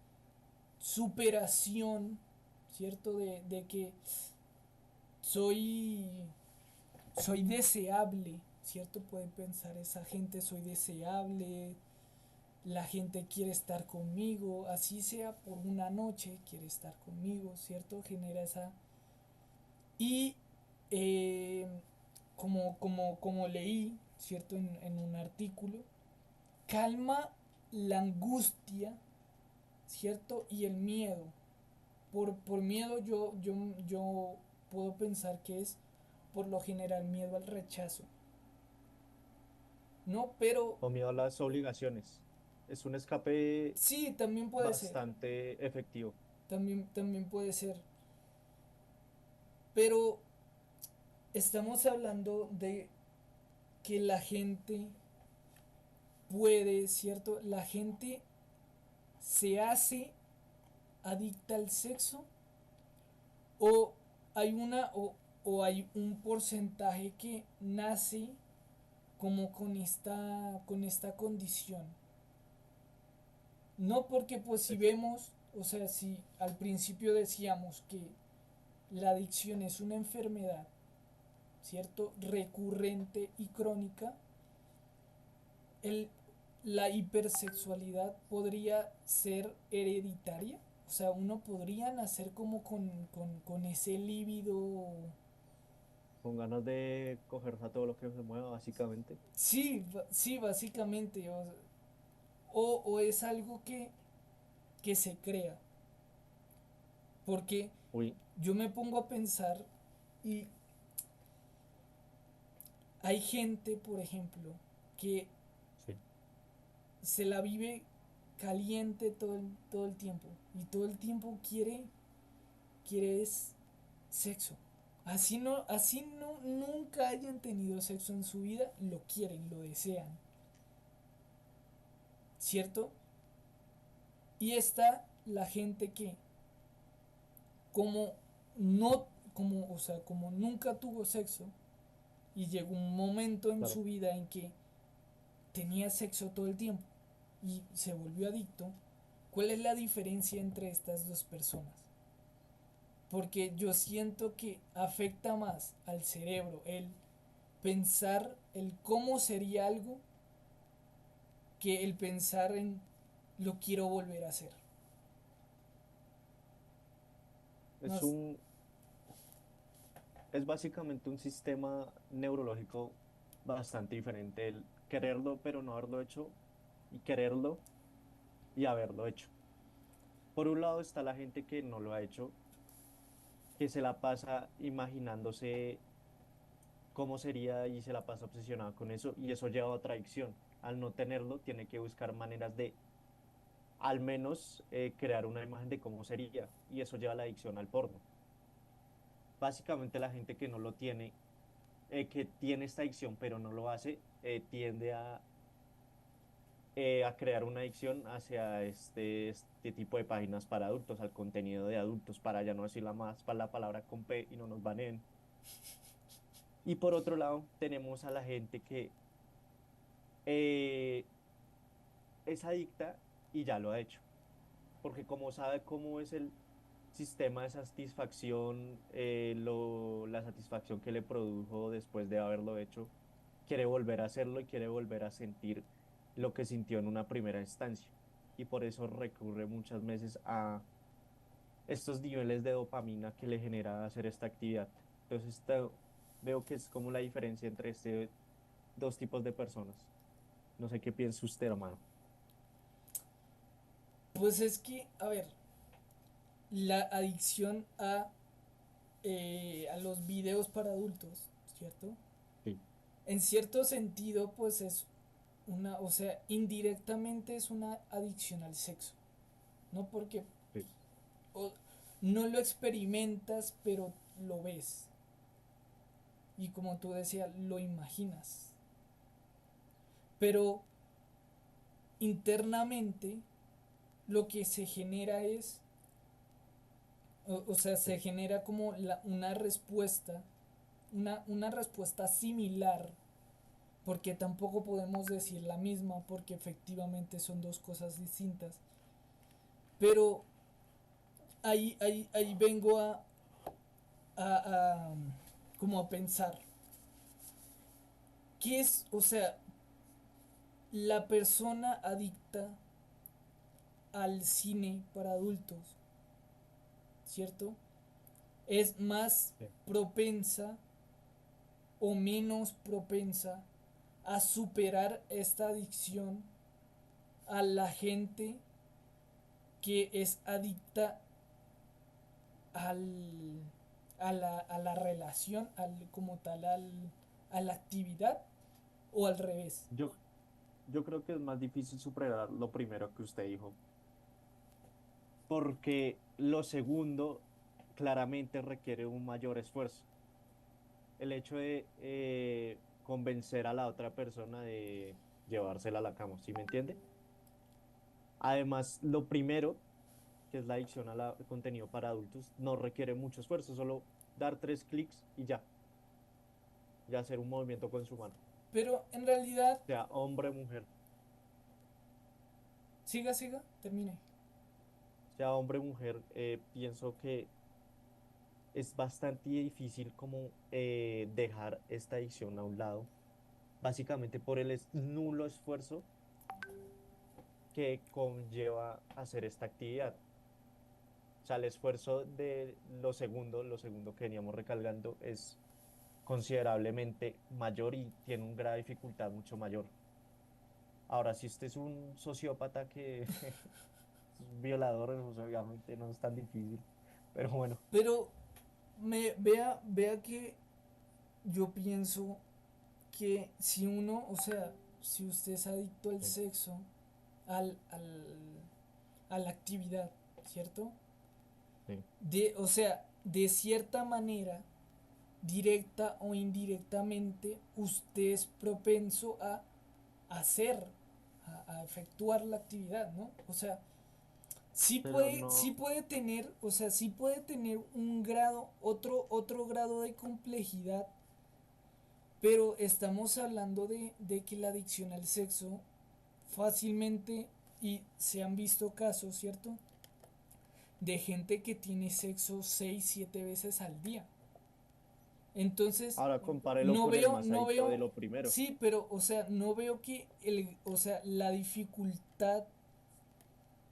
superación, ¿cierto? De que soy, soy deseable, ¿cierto? Puede pensar esa gente, soy deseable, la gente quiere estar conmigo, así sea por una noche, quiere estar conmigo, ¿cierto? Genera esa... Y eh, como leí, ¿cierto? En un artículo, calma la angustia, ¿cierto? Y el miedo. Por miedo yo puedo pensar que es por lo general miedo al rechazo. No, pero O miedo a las obligaciones. Es un escape sí, también puede ser. bastante efectivo. También puede ser. Pero estamos hablando de que la gente puede, ¿cierto? La gente se hace adicta al sexo o hay o hay un porcentaje que nace como con esta condición. No porque pues si Es, vemos, o sea, si al principio decíamos que la adicción es una enfermedad, ¿cierto? Recurrente y crónica, el, la hipersexualidad podría ser hereditaria. O sea, uno podría nacer como con ese líbido. con ganas de cogerse a todo lo que se mueva, básicamente. Sí, sí, básicamente. O es algo que se crea. Porque Uy, yo me pongo a pensar y hay gente, por ejemplo, que sí, se la vive caliente todo el tiempo. Y todo el tiempo quiere es sexo. Así no, nunca hayan tenido sexo en su vida, lo quieren, lo desean, ¿cierto? Y está la gente que, como no, como, o sea, como nunca tuvo sexo y llegó un momento en claro. su vida en que tenía sexo todo el tiempo y se volvió adicto, ¿cuál es la diferencia entre estas dos personas? Porque yo siento que afecta más al cerebro el pensar el cómo sería algo que el pensar en lo quiero volver a hacer. No, Es un, es básicamente un sistema neurológico bastante diferente. El quererlo, pero no haberlo hecho, y quererlo y haberlo hecho. Por un lado está la gente que no lo ha hecho, que se la pasa imaginándose cómo sería y se la pasa obsesionada con eso y eso lleva a otra adicción. Al no tenerlo, tiene que buscar maneras de al menos crear una imagen de cómo sería y eso lleva a la adicción al porno. Básicamente la gente que no lo tiene, que tiene esta adicción pero no lo hace, tiende a crear una adicción hacia este tipo de páginas para adultos, al contenido de adultos, para ya no decir más para la palabra con P y no nos baneen. Y por otro lado, tenemos a la gente que eh, es adicta y ya lo ha hecho, porque como sabe cómo es el sistema de satisfacción, la satisfacción que le produjo después de haberlo hecho, quiere volver a hacerlo y quiere volver a sentir lo que sintió en una primera instancia. Y por eso recurre muchas veces a estos niveles de dopamina que le genera hacer esta actividad. Entonces, veo que es como la diferencia entre este dos tipos de personas. No sé qué piensa usted, hermano. pues es que, a ver, la adicción a los videos para adultos, ¿cierto? Sí, En cierto sentido, pues es una, o sea, indirectamente es una adicción al sexo, ¿no? Porque sí, o, no lo experimentas, pero lo ves. Y como tú decías, lo imaginas. Pero internamente lo que se genera es O sea, Sí. se genera como una respuesta, una respuesta similar, porque tampoco podemos decir la misma, porque efectivamente son dos cosas distintas. Pero ahí vengo a como a pensar, ¿qué es, o sea, la persona adicta al cine para adultos, ¿cierto? Es más Sí. propensa o menos propensa a superar esta adicción a la gente que es adicta al, a la relación, como tal, a la actividad, o al revés. Yo, yo creo que es más difícil superar lo primero que usted dijo, porque lo segundo claramente requiere un mayor esfuerzo. El hecho de convencer a la otra persona de llevársela a la cama, ¿sí me entiende? Además, lo primero, que es la adicción al contenido para adultos, no requiere mucho esfuerzo, solo dar 3 clics y ya hacer un movimiento con su mano, Pero en realidad, sea hombre o mujer, siga, termine. sea hombre o mujer, pienso que es bastante difícil como dejar esta adicción a un lado, básicamente por el nulo esfuerzo que conlleva hacer esta actividad. O sea, el esfuerzo de lo segundo que veníamos recalcando es considerablemente mayor y tiene un grado de dificultad mucho mayor. Ahora, si usted es un sociópata que es un violador, pues obviamente no es tan difícil. Pero bueno, Pero vea que yo pienso que si uno, o sea, si usted es adicto al sí, sexo, al, al, a la actividad, ¿cierto? sí. O sea, de cierta manera, directa o indirectamente, usted es propenso a hacer, a efectuar la actividad, ¿no? O sea, Pero sí no, puede tener, o sea, sí puede tener un grado, otro grado de complejidad, pero estamos hablando de que la adicción al sexo fácilmente, y se han visto casos, ¿cierto? De gente que tiene sexo 6 7 veces al día. Entonces, ahora compárelo con el más no adicto de veo, lo primero. sí, pero, o sea, no veo que o sea, la dificultad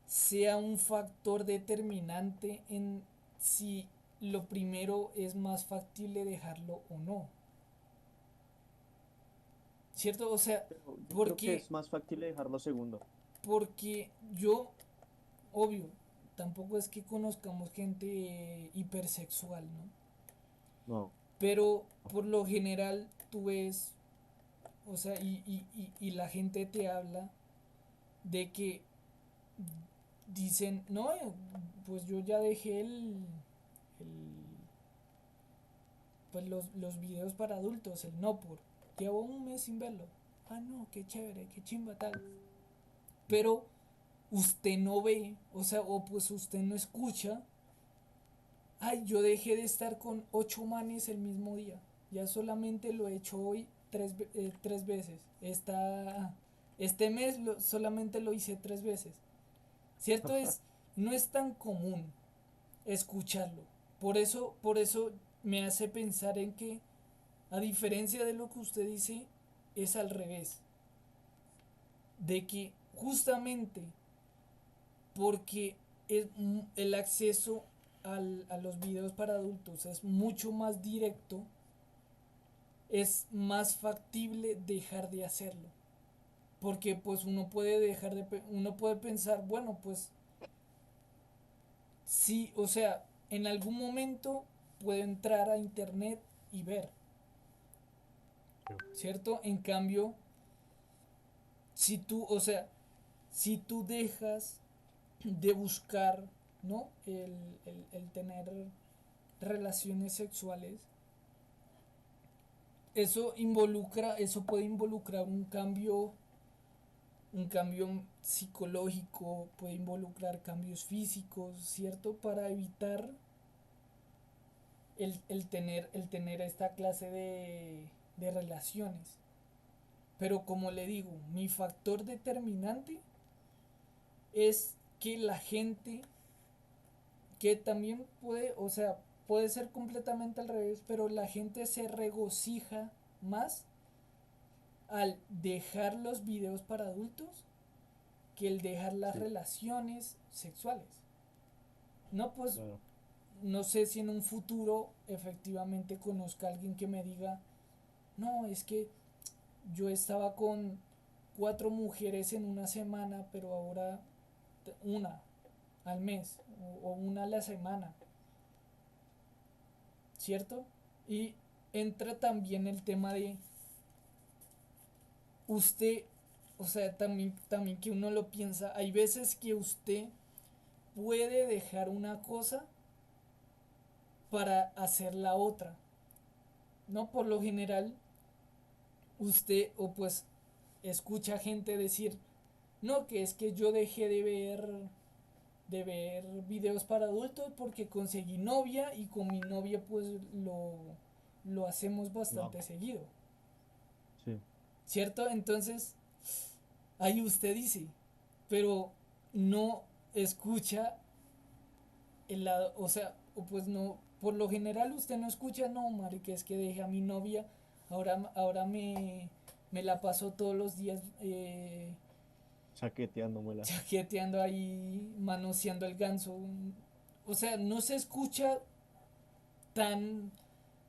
sea un factor determinante en si lo primero es más factible dejarlo o no. ¿Cierto? O sea, Pero yo creo que porque, es más factible dejarlo segundo. porque yo, obvio, tampoco es que conozcamos gente hipersexual, ¿no? No. Pero por lo general tú ves, o sea, y la gente te habla de que dicen, no, pues yo ya dejé el pues los videos para adultos, el no por. Llevo un mes sin verlo. Ah, no, qué chévere, qué chimba tal. Pero usted no ve, o sea, o pues usted no escucha. Ay, yo dejé de estar con 8 manes el mismo día. Ya solamente lo he hecho hoy tres veces. Este mes solamente lo hice 3 veces. ¿Cierto? No es tan común escucharlo. Por eso me hace pensar en que, a diferencia de lo que usted dice, es al revés. De que justamente porque el acceso a los videos para adultos es mucho más directo, es más factible dejar de hacerlo. Porque pues uno puede pensar, bueno, pues sí, o sea, en algún momento puedo entrar a internet y ver, Sí. ¿cierto? En cambio, si tú, o sea, si tú dejas de buscar, ¿no? El tener relaciones sexuales, eso puede involucrar un cambio psicológico, puede involucrar cambios físicos, ¿cierto? Para evitar, el tener esta clase de relaciones. Pero como le digo, mi factor determinante es que la gente, que también puede, o sea, puede ser completamente al revés, pero la gente se regocija más al dejar los videos para adultos que el dejar las Sí, relaciones sexuales. No, pues claro. no sé si en un futuro efectivamente conozca a alguien que me diga, no, es que yo estaba con 4 mujeres en una semana, pero ahora una al mes o una a la semana, ¿cierto? Y entra también el tema de usted, o sea, también que uno lo piensa, hay veces que usted puede dejar una cosa para hacer la otra, ¿no? Por lo general, usted o pues escucha gente decir, no, que es que yo dejé de ver videos para adultos porque conseguí novia y con mi novia pues lo hacemos Lo bastante hago. seguido, Sí. ¿cierto? Entonces, ahí usted dice, pero no escucha el lado, o sea, o pues no, por lo general usted no escucha, no, marica, es que dejé a mi novia, ahora me la paso todos los días Chaqueteándomela. chaqueteando ahí, manoseando el ganso. O sea, no se escucha tan,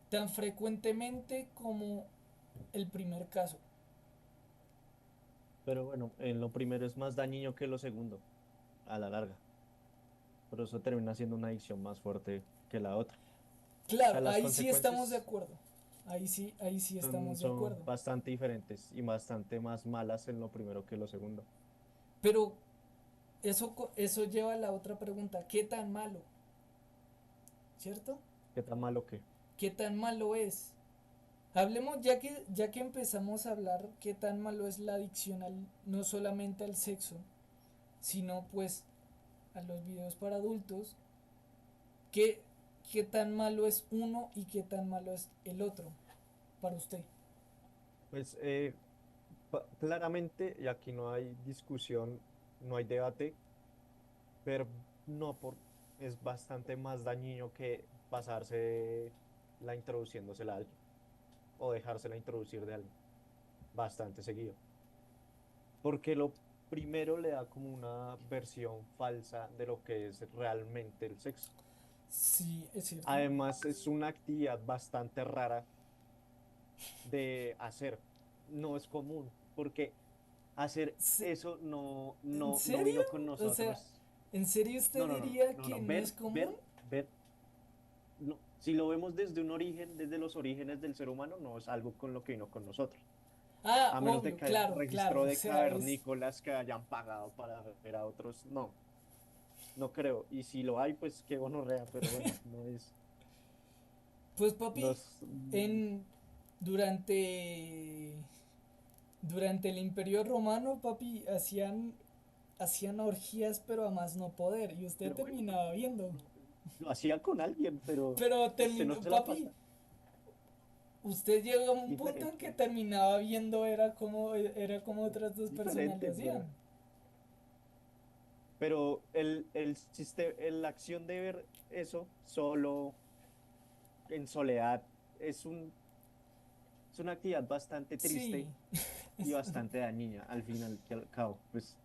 tan frecuentemente como el primer caso. Pero bueno, en lo primero es más dañino que lo segundo, a la larga. Por eso termina siendo una adicción más fuerte que la otra. O sea, Claro, las ahí sí estamos de consecuencias acuerdo. Ahí sí son, estamos de son acuerdo. bastante diferentes y bastante más malas en lo primero que lo segundo. Pero eso lleva a la otra pregunta. ¿Qué tan malo? ¿Cierto? ¿Qué tan malo que? ¿Qué tan malo es? Hablemos, ya que empezamos a hablar qué tan malo es la adicción no solamente al sexo, sino pues a los videos para adultos. ¿Qué, qué tan malo es uno y qué tan malo es el otro para usted? Pues claramente, y aquí no hay discusión, no hay debate, pero no por, es bastante más dañino que pasarse la introduciéndosela a alguien o dejársela introducir de alguien bastante seguido. Porque lo primero le da como una versión falsa de lo que es realmente el sexo. Sí, es cierto. Además, es una actividad bastante rara de hacer. No es común, porque hacer eso ¿En no serio? vino con O sea, nosotros. ¿en serio usted diría que no es común? Ver, no. Si lo vemos desde un origen, desde los orígenes del ser humano, no es algo con lo que vino con nosotros. Ah, A menos de obvio, que haya un claro, claro. registro O de sea, es. cavernícolas que hayan pagado para ver a otros, no, no creo. Y si lo hay, pues qué gonorrea, pero bueno, Pues no papi, es, en. Durante. Durante el Imperio Romano, papi, hacían orgías, pero a más no poder. Y usted pero bueno, terminaba viendo. lo hacía con alguien, pero Pero usted no terminó, se la papi, pasa. usted llegó a un punto en que Diferente, terminaba viendo, era como otras dos personas lo diferente, hacían. pero la acción de ver eso solo, en soledad, es una actividad bastante Sí. triste y bastante dañina al final y al cabo. Pues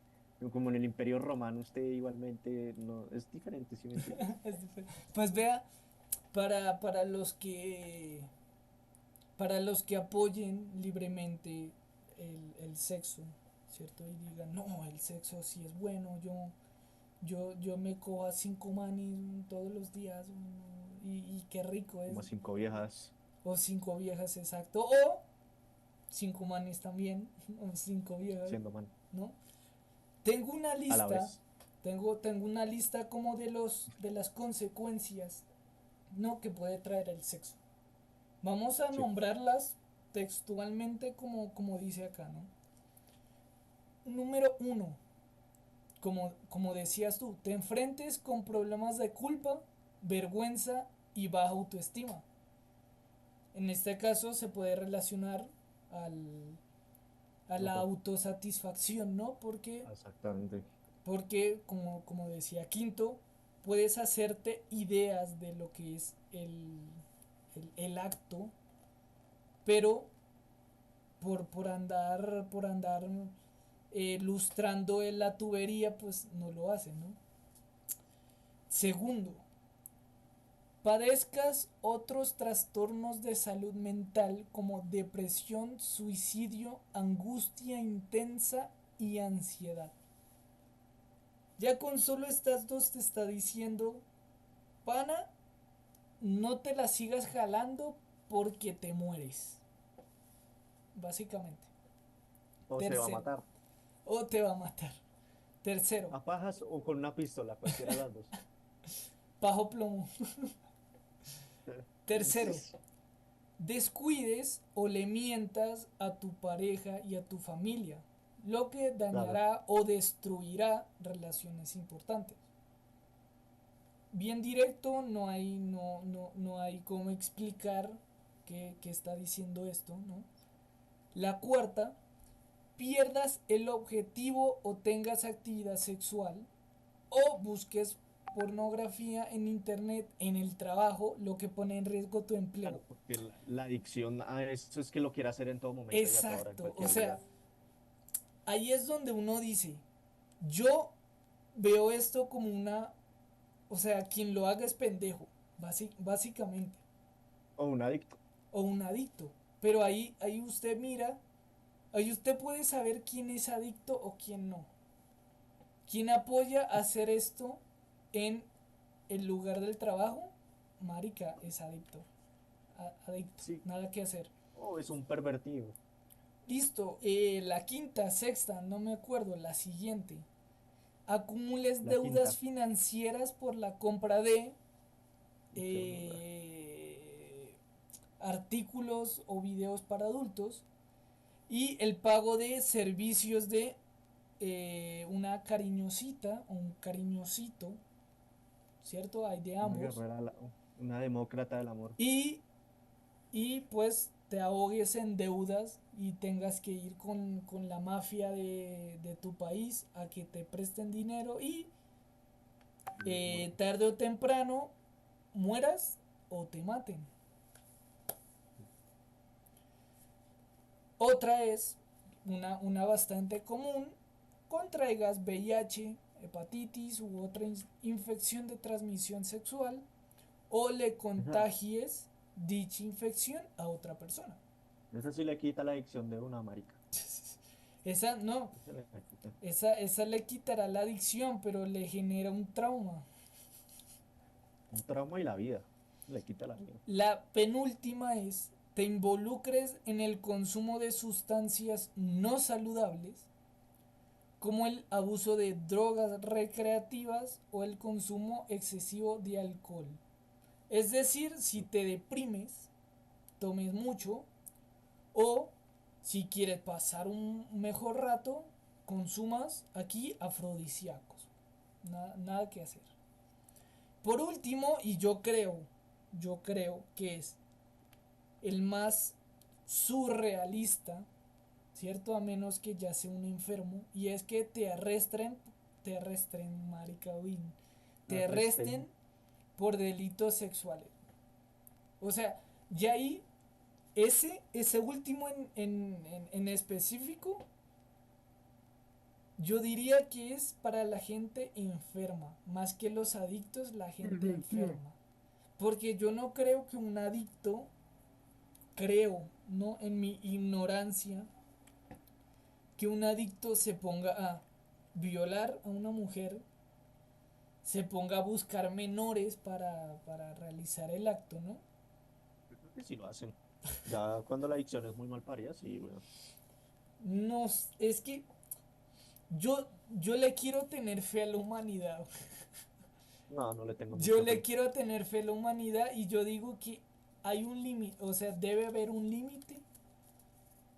como en el Imperio Romano, usted igualmente no es diferente, ¿si me entiendes? Pues vea, para los que apoyen libremente el sexo, ¿cierto? Y digan, no, el sexo sí es bueno, yo me cojo a 5 manis todos los días y qué rico es. Como 5 viejas O 5 viejas, exacto. O 5 manis también, o 5 viejas, siendo man ¿no? Tengo una a la lista, vez. tengo una lista como de las consecuencias, ¿no? Que puede traer el sexo. Vamos a Sí, nombrarlas textualmente como dice acá, ¿no? Número uno, como decías tú, te enfrentes con problemas de culpa, vergüenza y baja autoestima. En este caso se puede relacionar al, a la Ojo, autosatisfacción, ¿no? exactamente. Porque como decía Quinto, puedes hacerte ideas de lo que es el acto, pero por andar lustrando en la tubería, pues no lo hace, ¿no? Segundo, padezcas otros trastornos de salud mental como depresión, suicidio, angustia intensa y ansiedad. Ya con solo estas dos te está diciendo, pana, no te la sigas jalando porque te mueres. Básicamente. O se va a Tercero. matar. O te va a matar. Tercero. A pajas o con una pistola, cualquiera de las dos. Bajo plomo. Sí, Tercero. Descuides o le mientas a tu pareja y a tu familia, lo que claro. dañará o destruirá relaciones importantes. Bien directo, no hay cómo explicar qué está diciendo esto, ¿no? La cuarta, pierdas el objetivo o tengas actividad sexual o busques pornografía en internet, en el trabajo, lo que pone en riesgo tu empleo. Claro, porque la adicción a eso es que lo quiere hacer en todo momento y a toda hora, en Exacto, o cualquier sea, lugar. ahí es donde uno dice, yo veo esto como una, o sea, quien lo haga es pendejo, básicamente, O un adicto. o un adicto. Pero ahí usted mira, ahí usted puede saber quién es adicto o quién no. ¿Quién apoya a hacer esto en el lugar del trabajo? Marica es adicto. Adicto, Sí. nada que hacer. O es un pervertido. Listo, la quinta, sexta, no me acuerdo, la siguiente. Acumules La deudas quinta. financieras por la compra de Qué mierda. eh, artículos o videos para adultos y el pago de servicios de una cariñosita o un cariñosito, ¿cierto? Hay de Una ambos. guerrera, una demócrata del amor. Y, y pues te ahogues en deudas y tengas que ir con la mafia de tu país a que te presten dinero y tarde o temprano mueras o te maten. Otra es una bastante común, contraigas VIH, hepatitis u otra infección de transmisión sexual o le Esa, contagies dicha infección a otra persona. esa sí le quita la adicción de una marica. Esa no, Esa le quita esa le quitará la adicción, pero le genera un trauma. un trauma y la vida. Le quita la vida. La penúltima es, te involucres en el consumo de sustancias no saludables, como el abuso de drogas recreativas o el consumo excesivo de alcohol. Es decir, si te deprimes, tomes mucho o si quieres pasar un mejor rato, consumas aquí afrodisíacos. Nada que hacer. Por último, y yo creo que es el más surrealista, ¿cierto? A menos que ya sea un enfermo, y es que te arresten, marica, te Arresten. arresten por delitos sexuales. O sea, ya ahí, ese último en específico, yo diría que es para la gente enferma, más que los adictos, la gente enferma. Porque yo no creo que un adicto, creo, no en mi ignorancia, que un adicto se ponga a violar a una mujer, se ponga a buscar menores para realizar el acto, ¿no? Yo creo que sí lo hacen. Ya cuando la adicción es muy mal parida, sí, bueno. No, es que yo le quiero tener fe a la humanidad. No, no le tengo Yo mucha le fe. quiero tener fe a la humanidad y yo digo que hay un límite, o sea, debe haber un límite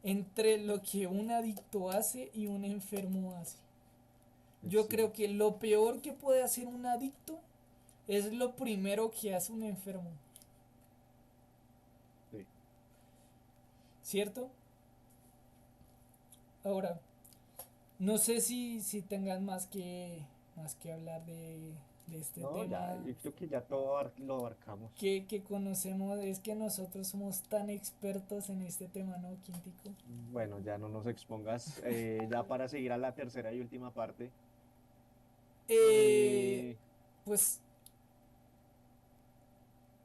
entre lo que un adicto hace y un enfermo hace. Yo Sí. creo que lo peor que puede hacer un adicto es lo primero que hace un enfermo. Sí. ¿cierto? Ahora, no sé si tengan más que hablar de este No, ya, tema yo creo que ya todo lo abarcamos. que conocemos, es que nosotros somos tan expertos en este tema, ¿no, Quintico? Bueno, ya no nos expongas. Ya para seguir a la tercera y última parte. Eh, Eh, pues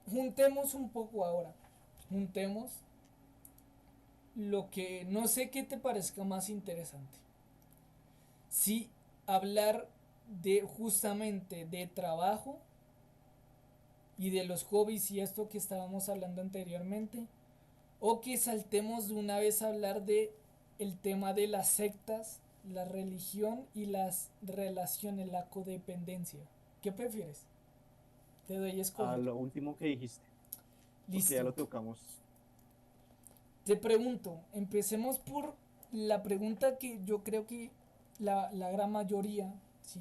juntemos un poco ahora, juntemos lo que no sé qué te parezca más interesante. Si hablar de justamente de trabajo y de los hobbies y esto que estábamos hablando anteriormente, o que saltemos de una vez a hablar de el tema de las sectas, la religión y las relaciones, la codependencia. ¿Qué prefieres? Te doy a a escoger. lo último que dijiste, porque ya Listo. lo tocamos. Te pregunto, empecemos por la pregunta que yo creo que la gran mayoría, si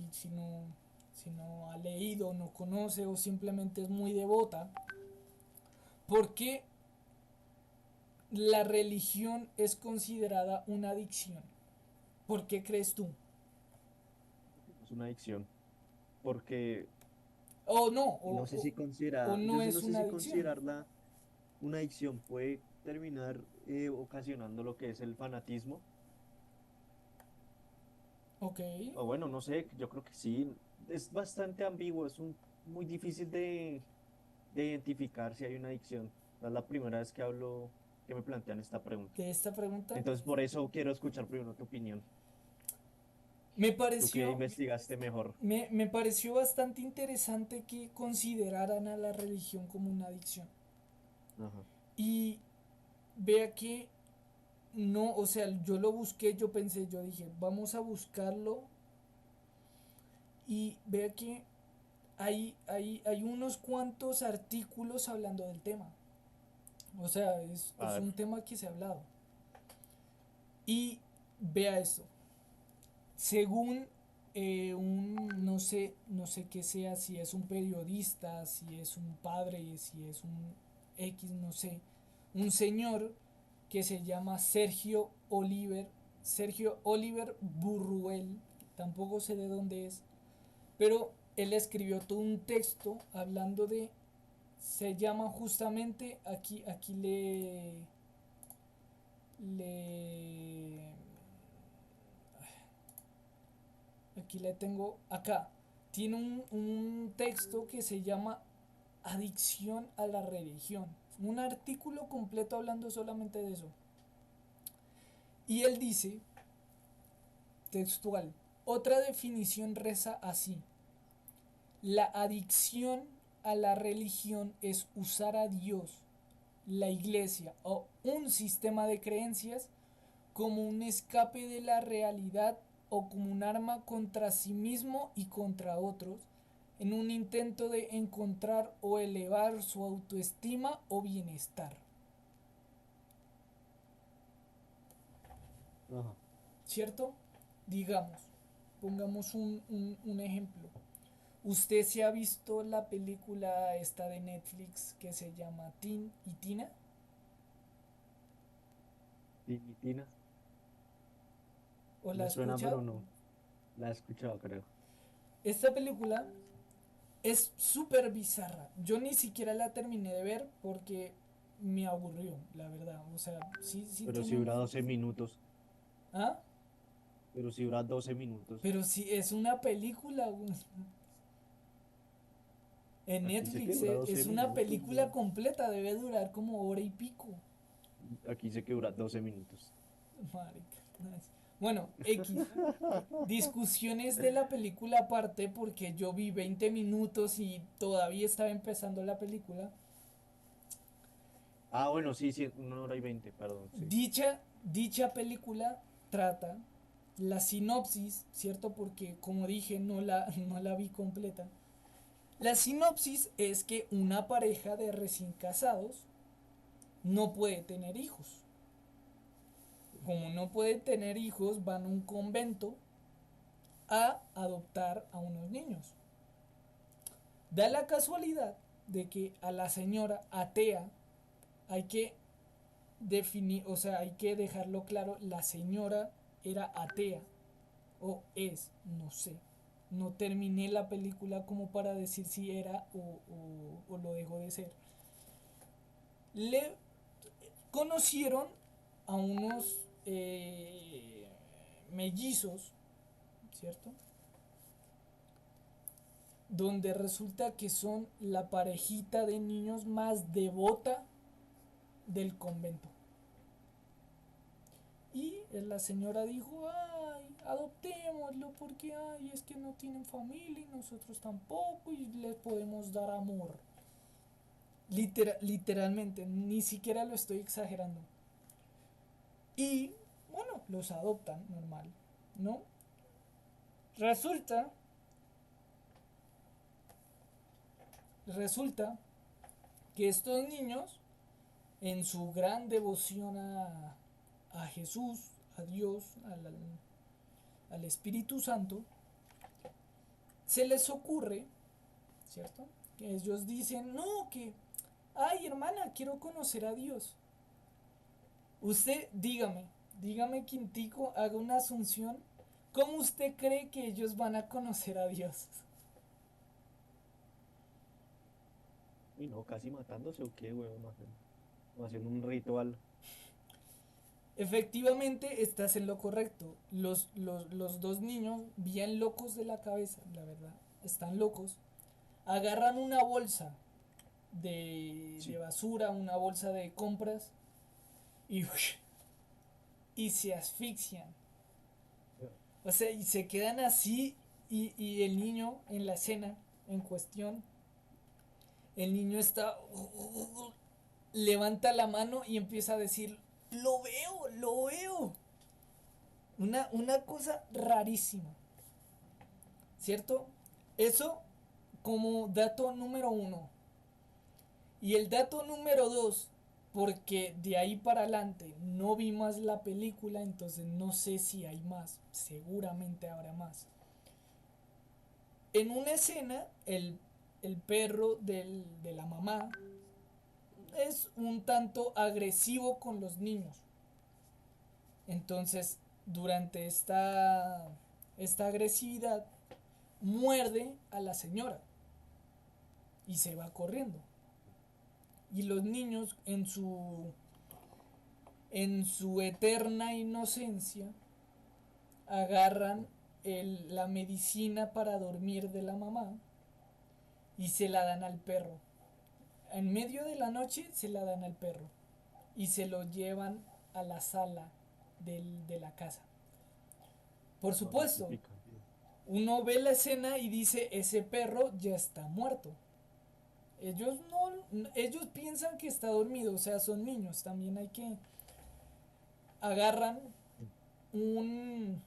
no ha leído, no conoce o simplemente es muy devota, ¿por qué la religión es considerada una adicción? ¿Por qué crees tú? Es una adicción. Porque O no, no sé si o considera, yo no sí no es sé una si adicción. considerarla una adicción puede terminar ocasionando lo que es el fanatismo. Ok. O bueno, no sé, yo creo que sí. Es bastante ambiguo, muy difícil de identificar si hay una adicción. Es la primera vez que hablo, que me plantean esta pregunta. De esta pregunta, Entonces, por eso quiero escuchar primero tu opinión. me Tú que pareció, investigaste mejor. me pareció bastante interesante que consideraran a la religión como una adicción. Ajá. Y vea que no, o sea, yo lo busqué, yo pensé, yo dije, vamos a buscarlo y vea que hay unos cuantos artículos hablando del tema. O sea, A es ver, un tema que se ha hablado. Y vea esto. Según no sé, no sé qué sea, si es un periodista, si es un padre, si es un X, no sé, un señor que se llama Sergio Oliver Burruel, tampoco sé de dónde es, pero él escribió todo un texto hablando de, se llama justamente, aquí le aquí le tengo acá. Tiene un texto que se llama Adicción a la religión. Un artículo completo hablando solamente de eso. Y él dice, textual, otra definición reza así. La adicción a la religión es usar a Dios, la iglesia o un sistema de creencias como un escape de la realidad o como un arma contra sí mismo y contra otros, en un intento de encontrar o elevar su autoestima o bienestar. ajá. ¿Cierto? Digamos, pongamos un ejemplo. ¿Usted se ha visto la película esta de Netflix que se llama Tin y Tina? Tina, ¿O la ha me suena, pero escuchado? no. La he escuchado, creo. Esta película es súper bizarra. Yo ni siquiera la terminé de ver porque me aburrió, la verdad. O sea, sí Pero si tiene dura un... 12 minutos. ¿Ah? Pero si dura 12 minutos. Pero sí, es una película. En Aquí sé que Netflix dura 12 es una minutos, película güey. completa, debe durar como hora y pico. Aquí sé que dura 12 minutos. Marica. Nice. Bueno, X. Discusiones de la película aparte porque yo vi 20 minutos y todavía estaba empezando la película. Ah, bueno, sí, sí, 1 hora y 20, perdón, sí. Dicha película trata la sinopsis, ¿cierto? Porque como dije, no la vi completa. La sinopsis es que una pareja de recién casados no puede tener hijos. Como no puede tener hijos, van a un convento a adoptar a unos niños. Da la casualidad de que a la señora atea hay que definir, o sea, hay que dejarlo claro, la señora era atea, o es, no sé. No terminé la película como para decir si era o lo dejó de ser. Le conocieron a unos mellizos, ¿cierto? Donde resulta que son la parejita de niños más devota del convento. Y la señora dijo, ay, adoptémoslo porque ay, es que no tienen familia y nosotros tampoco y les podemos dar amor. Literalmente, ni siquiera lo estoy exagerando. Y bueno, los adoptan normal, ¿no? Resulta, resulta que estos niños, en su gran devoción a Jesús, a Dios, al Espíritu Santo, se les ocurre, ¿cierto? Que ellos dicen, no, que, ay hermana, quiero conocer a Dios. Usted, dígame Quintico, haga una asunción. ¿Cómo usted cree que ellos van a conocer a Dios? Y no, casi matándose o qué, weón, no haciendo un ritual. Efectivamente, estás en lo correcto. Los dos niños, bien locos de la cabeza, la verdad, están locos. Agarran una bolsa de Sí. basura, una bolsa de compras y, y se asfixian. O sea, y se quedan así y el niño en la escena en cuestión, el niño está... levanta la mano y empieza a decir, lo veo, lo veo. Una cosa rarísima, ¿cierto? Eso como dato número uno. Y el dato número dos, porque de ahí para adelante no vi más la película, entonces no sé si hay más, seguramente habrá más. En una escena, el perro de la mamá es un tanto agresivo con los niños. Entonces, durante esta agresividad, muerde a la señora y se va corriendo. Y los niños en su eterna inocencia agarran la medicina para dormir de la mamá y se la dan al perro. En medio de la noche se la dan al perro y se lo llevan a la sala de la casa. Por No, la supuesto, típica. uno ve la escena y dice, ese perro ya está muerto. Ellos no, ellos piensan que está dormido, o sea, son niños, también hay que agarran un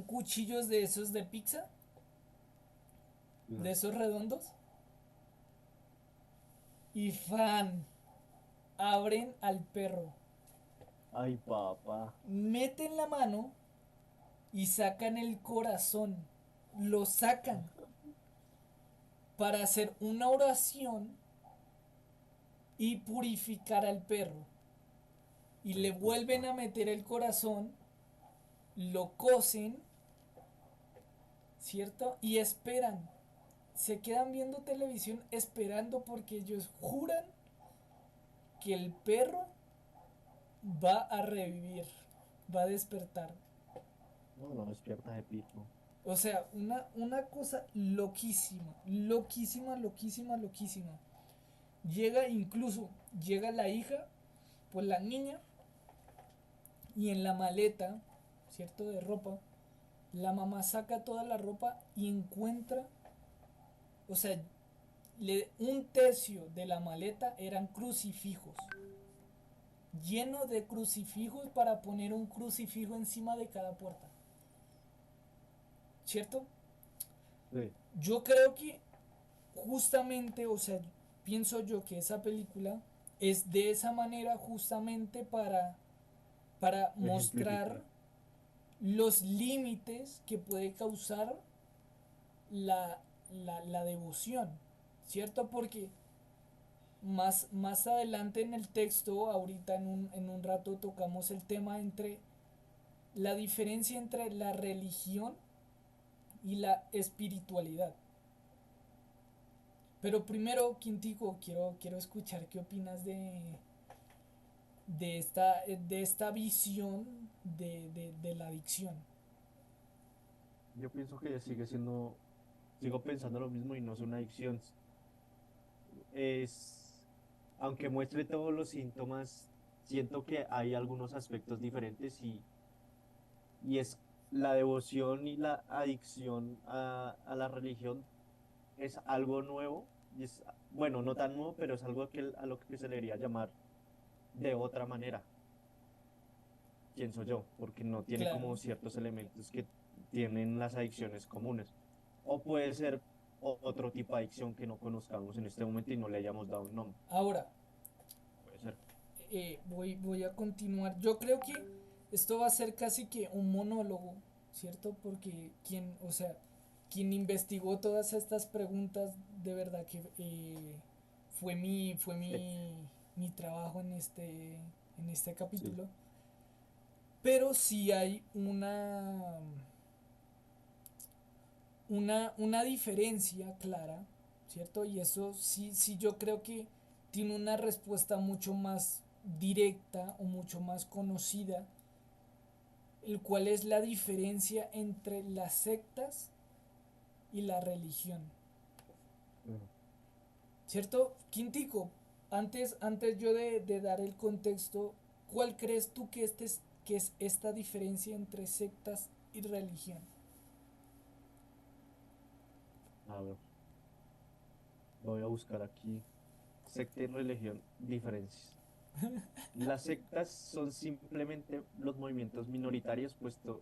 cuchillos de esos de pizza, de No. esos redondos, y fan, abren al perro, Ay, papá. meten la mano y sacan el corazón, lo sacan para hacer una oración y purificar al perro. Y Ay, le vuelven puta. a meter el corazón, lo cosen, ¿cierto? Y esperan. Se quedan viendo televisión esperando porque ellos juran que el perro va a revivir, va a despertar. No, no, despierta de pico. O sea, una cosa loquísima, loquísima, loquísima, loquísima. Llega la hija, pues la niña, y en la maleta, ¿cierto? De ropa, la mamá saca toda la ropa y encuentra, o sea, un tercio de la maleta eran crucifijos, lleno de crucifijos para poner un crucifijo encima de cada puerta, ¿cierto? Sí. Yo creo que justamente, o sea, pienso yo que esa película es de esa manera justamente para mostrar Ejemplificar. los límites que puede causar la devoción, ¿cierto? Porque más adelante en el texto, ahorita en un rato tocamos el tema entre la diferencia entre la religión y la espiritualidad. Pero primero, Quintico, quiero escuchar qué opinas de esta visión de la adicción. Yo pienso que sigo pensando lo mismo y no es una adicción. Es, aunque muestre todos los síntomas, siento que hay algunos aspectos diferentes y es la devoción y la adicción a la religión es algo nuevo y es, bueno, no tan nuevo, pero es algo a lo que se le debería llamar de otra manera, pienso yo, porque no tiene Claro. como ciertos elementos que tienen las adicciones comunes. O puede ser otro tipo de adicción que no conozcamos en este momento y no le hayamos dado un nombre. Ahora, Puede ser. voy a continuar. Yo creo que esto va a ser casi que un monólogo, ¿cierto? Porque o sea, quien investigó todas estas preguntas, de verdad que Sí, mi trabajo en este sí. capítulo. Pero sí hay una diferencia clara, ¿cierto? Y eso sí yo creo que tiene una respuesta mucho más directa o mucho más conocida, el cual es la diferencia entre las sectas y la religión, Ujú. ¿cierto? Quintico, antes yo de dar el contexto, ¿cuál crees tú que es esta diferencia entre sectas y religión? A ver, voy a buscar aquí secta y religión, diferencias. Las sectas son simplemente los movimientos minoritarios, puesto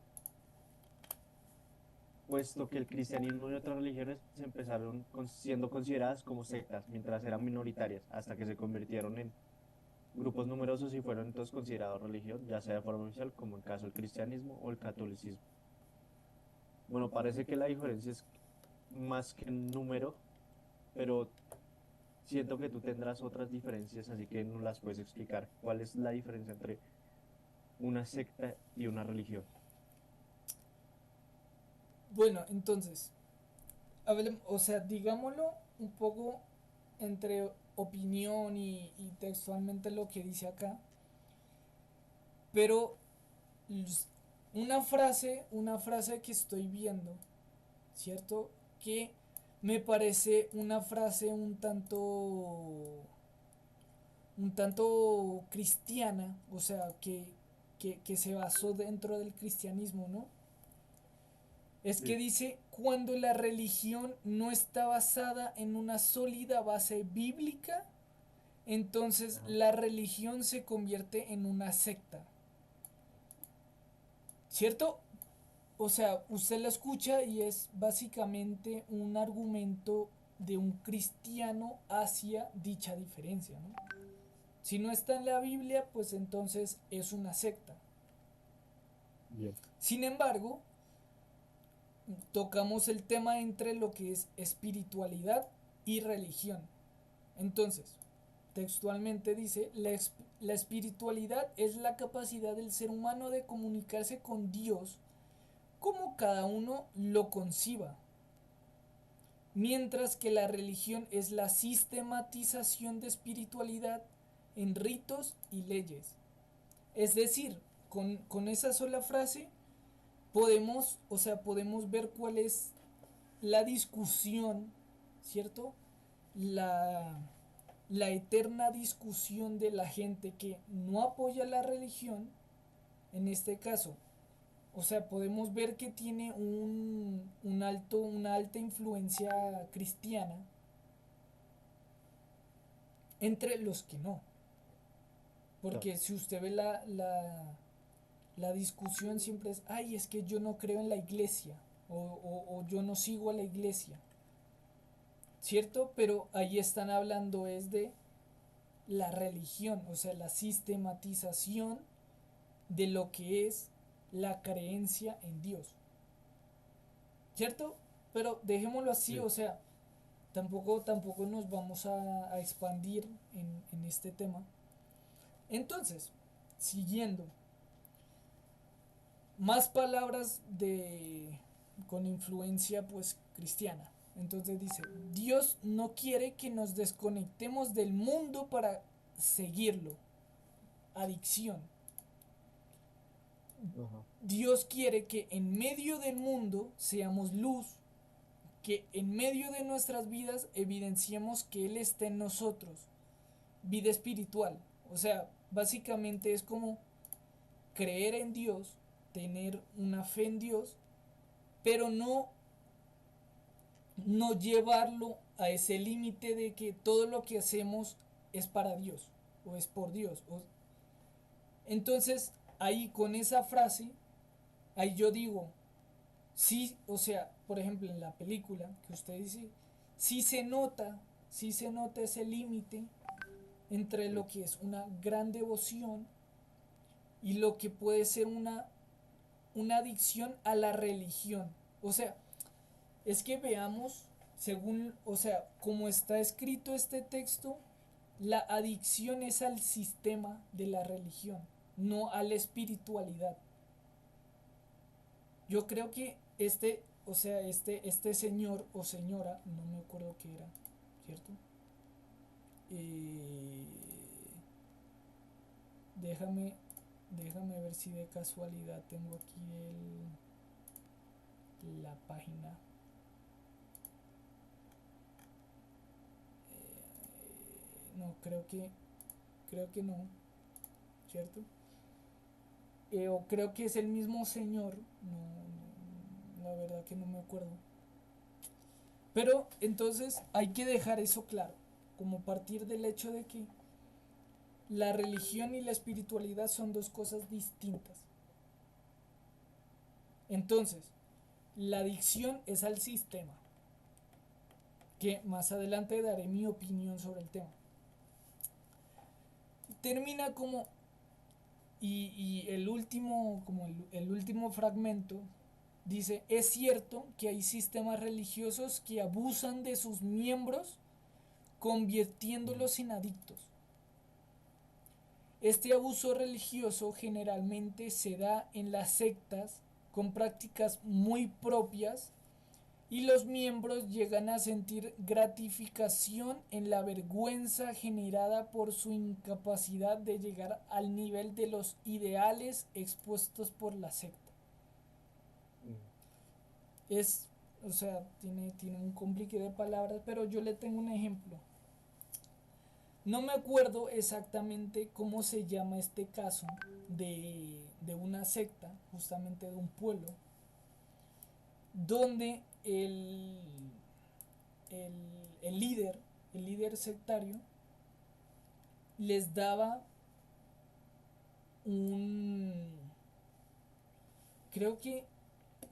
que el cristianismo y otras religiones empezaron siendo consideradas como sectas mientras eran minoritarias, hasta que se convirtieron en grupos numerosos y fueron entonces considerados religión, ya sea de forma oficial, como el caso del cristianismo o el catolicismo. Bueno, parece que la diferencia es más que en número, pero siento que tú tendrás otras diferencias, así que no las puedes explicar. ¿Cuál es la diferencia entre una secta y una religión? Bueno, entonces, o sea, digámoslo un poco entre opinión y textualmente lo que dice acá, pero una frase que estoy viendo, ¿cierto? Que me parece una frase un tanto cristiana, o sea, que se basó dentro del cristianismo, ¿no? Es que Sí. dice, cuando la religión no está basada en una sólida base bíblica, entonces Ajá. la religión se convierte en una secta. ¿Cierto? O sea, usted la escucha y es básicamente un argumento de un cristiano hacia dicha diferencia, ¿no? Si no está en la Biblia, pues entonces es una secta. Bien. Sin embargo, tocamos el tema entre lo que es espiritualidad y religión. Entonces, textualmente dice, la espiritualidad es la capacidad del ser humano de comunicarse con Dios como cada uno lo conciba, mientras que la religión es la sistematización de espiritualidad en ritos y leyes. Es decir, con esa sola frase podemos, o sea, podemos ver cuál es la discusión, ¿cierto? La, la eterna discusión de la gente que no apoya la religión, en este caso. O sea, podemos ver que tiene una alta influencia cristiana entre los que no. Claro. Porque si usted ve la discusión siempre es, ay, es que yo no creo en la iglesia o yo no sigo a la iglesia, ¿cierto? Pero ahí están hablando es de la religión, o sea, la sistematización de lo que es la creencia en Dios, ¿cierto? Pero dejémoslo así, Sí. o sea, tampoco nos vamos a expandir en este tema. Entonces, siguiendo, más palabras con influencia pues cristiana. Entonces dice, Dios no quiere que nos desconectemos del mundo para seguirlo. Adicción. Ajá. Dios quiere que en medio del mundo seamos luz, que en medio de nuestras vidas evidenciemos que Él está en nosotros. Vida espiritual. O sea, básicamente es como creer en Dios, tener una fe en Dios, pero no llevarlo a ese límite de que todo lo que hacemos es para Dios o es por Dios. Entonces, ahí con esa frase, ahí yo digo, sí, o sea, por ejemplo, en la película que usted dice, sí se nota, sí se nota ese límite entre Sí. lo que es una gran devoción y lo que puede ser una adicción a la religión. O sea, es que veamos, según, o sea, como está escrito este texto, la adicción es al sistema de la religión, no a la espiritualidad. Yo creo que o sea, este señor o señora, no me acuerdo qué era, ¿cierto? Eh, déjame, déjame ver si de casualidad tengo aquí la página. No, creo que no, ¿cierto? O creo que es el mismo señor, no, la verdad que no me acuerdo. Pero entonces hay que dejar eso claro, como partir del hecho de que la religión y la espiritualidad son dos cosas distintas. Entonces, la adicción es al sistema, que más adelante daré mi opinión sobre el tema. Termina como, y el último, como el último fragmento, dice, es cierto que hay sistemas religiosos que abusan de sus miembros Mm. convirtiéndolos en adictos. Este abuso religioso generalmente se da en las sectas con prácticas muy propias y los miembros llegan a sentir gratificación en la vergüenza generada por su incapacidad de llegar al nivel de los ideales expuestos por la secta. Mm. Es, o sea, tiene un complique de palabras, pero yo le tengo un ejemplo. No me acuerdo exactamente cómo se llama este caso de una secta, justamente de un pueblo, donde el, el líder, el líder sectario, les daba un... Creo que,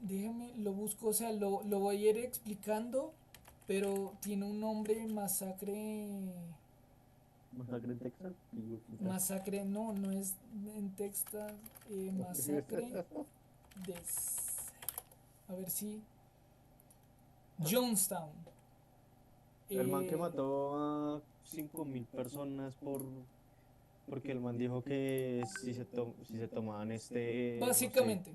déjame, lo busco, o sea, lo voy a ir explicando, pero tiene un nombre, Masacre en Texas. Digo, puta. masacre, no, no es en Texas, masacre de... A ver si... Jonestown. El man que Eh, mató a 5.000 personas porque el man dijo que si se tomaban no sé, básicamente,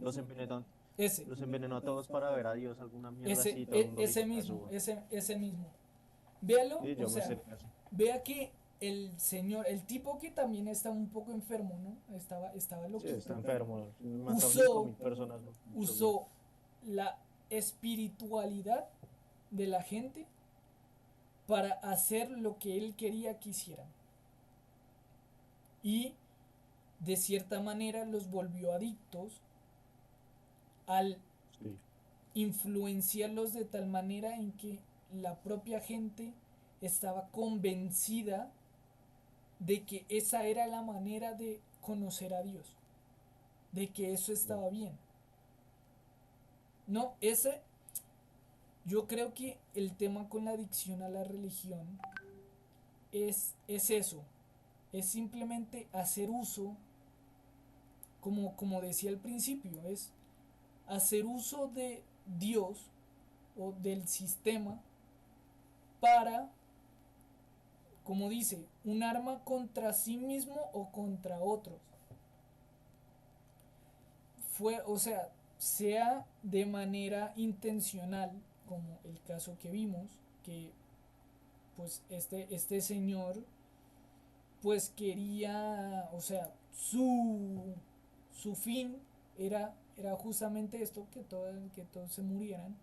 ese, los envenenó a todos para ver a Dios, alguna mierda así, y todo el mundo le ese hizo mismo, caso. ese mismo. Véalo, Sí, o yo me sé sea, el caso. vea que el señor, el tipo que también está un poco enfermo, ¿no? Estaba Sí, está loquito. enfermo. Mató a cinco Usó, mil personas, ¿no? Mucho más. usó la espiritualidad de la gente para hacer lo que él quería que hicieran. Y de cierta manera los volvió adictos al Sí. influenciarlos de tal manera en que la propia gente estaba convencida de que esa era la manera de conocer a Dios, de que eso Mm. estaba bien. No, yo creo que el tema con la adicción a la religión es eso, es simplemente hacer uso, como decía al principio, es hacer uso de Dios o del sistema para, como dice, un arma contra sí mismo o contra otros. O sea de manera intencional, como el caso que vimos, que pues este señor pues quería, o sea, su fin era justamente esto, que todos se murieran,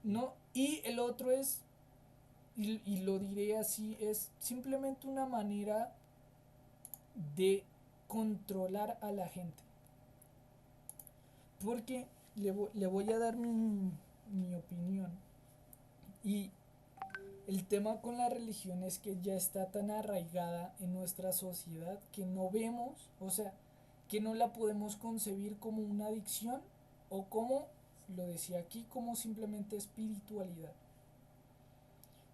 ¿no? Y el otro es, y lo diré así, es simplemente una manera de controlar a la gente. Porque le voy a dar mi opinión. Y el tema con la religión es que ya está tan arraigada en nuestra sociedad que no vemos, o sea, que no la podemos concebir como una adicción o como, lo decía aquí, como simplemente espiritualidad.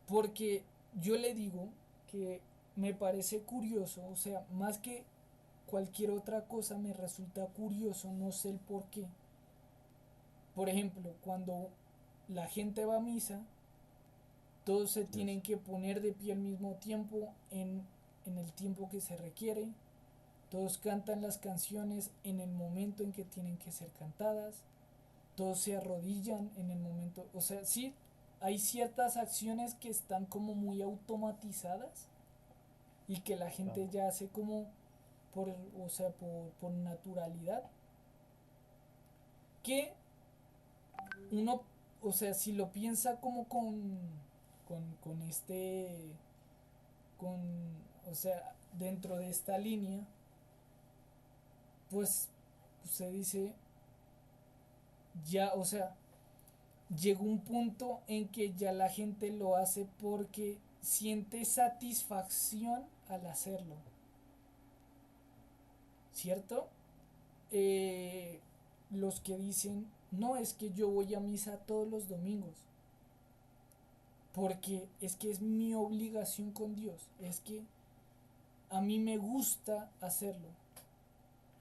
Porque yo le digo que me parece curioso, o sea, más que cualquier otra cosa me resulta curioso, no sé el por qué. Por ejemplo, cuando la gente va a misa, todos se Yes. tienen que poner de pie al mismo tiempo en el tiempo que se requiere. Todos cantan las canciones en el momento en que tienen que ser cantadas. Todos se arrodillan en el momento. O sea, sí, hay ciertas acciones que están como muy automatizadas y que la Claro. gente ya hace como por, o sea, por naturalidad. Que uno, o sea, si lo piensa como con con, o sea, dentro de esta línea, pues se dice, ya, o sea, llegó un punto en que ya la gente lo hace porque siente satisfacción al hacerlo, ¿cierto? Eh, los que dicen, no, es que yo voy a misa todos los domingos, porque es que es mi obligación con Dios, es que a mí me gusta hacerlo.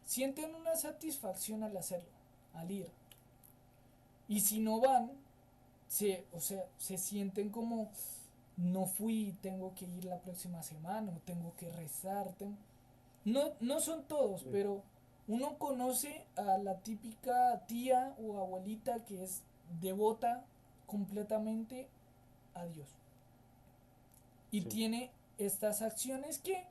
Sienten una satisfacción al hacerlo, al ir. Y si no van, o sea, se sienten como, no fui, tengo que ir la próxima semana, o tengo que rezar. No, no son todos, Sí. pero uno conoce a la típica tía o abuelita que es devota completamente a Dios. Y Sí. tiene estas acciones que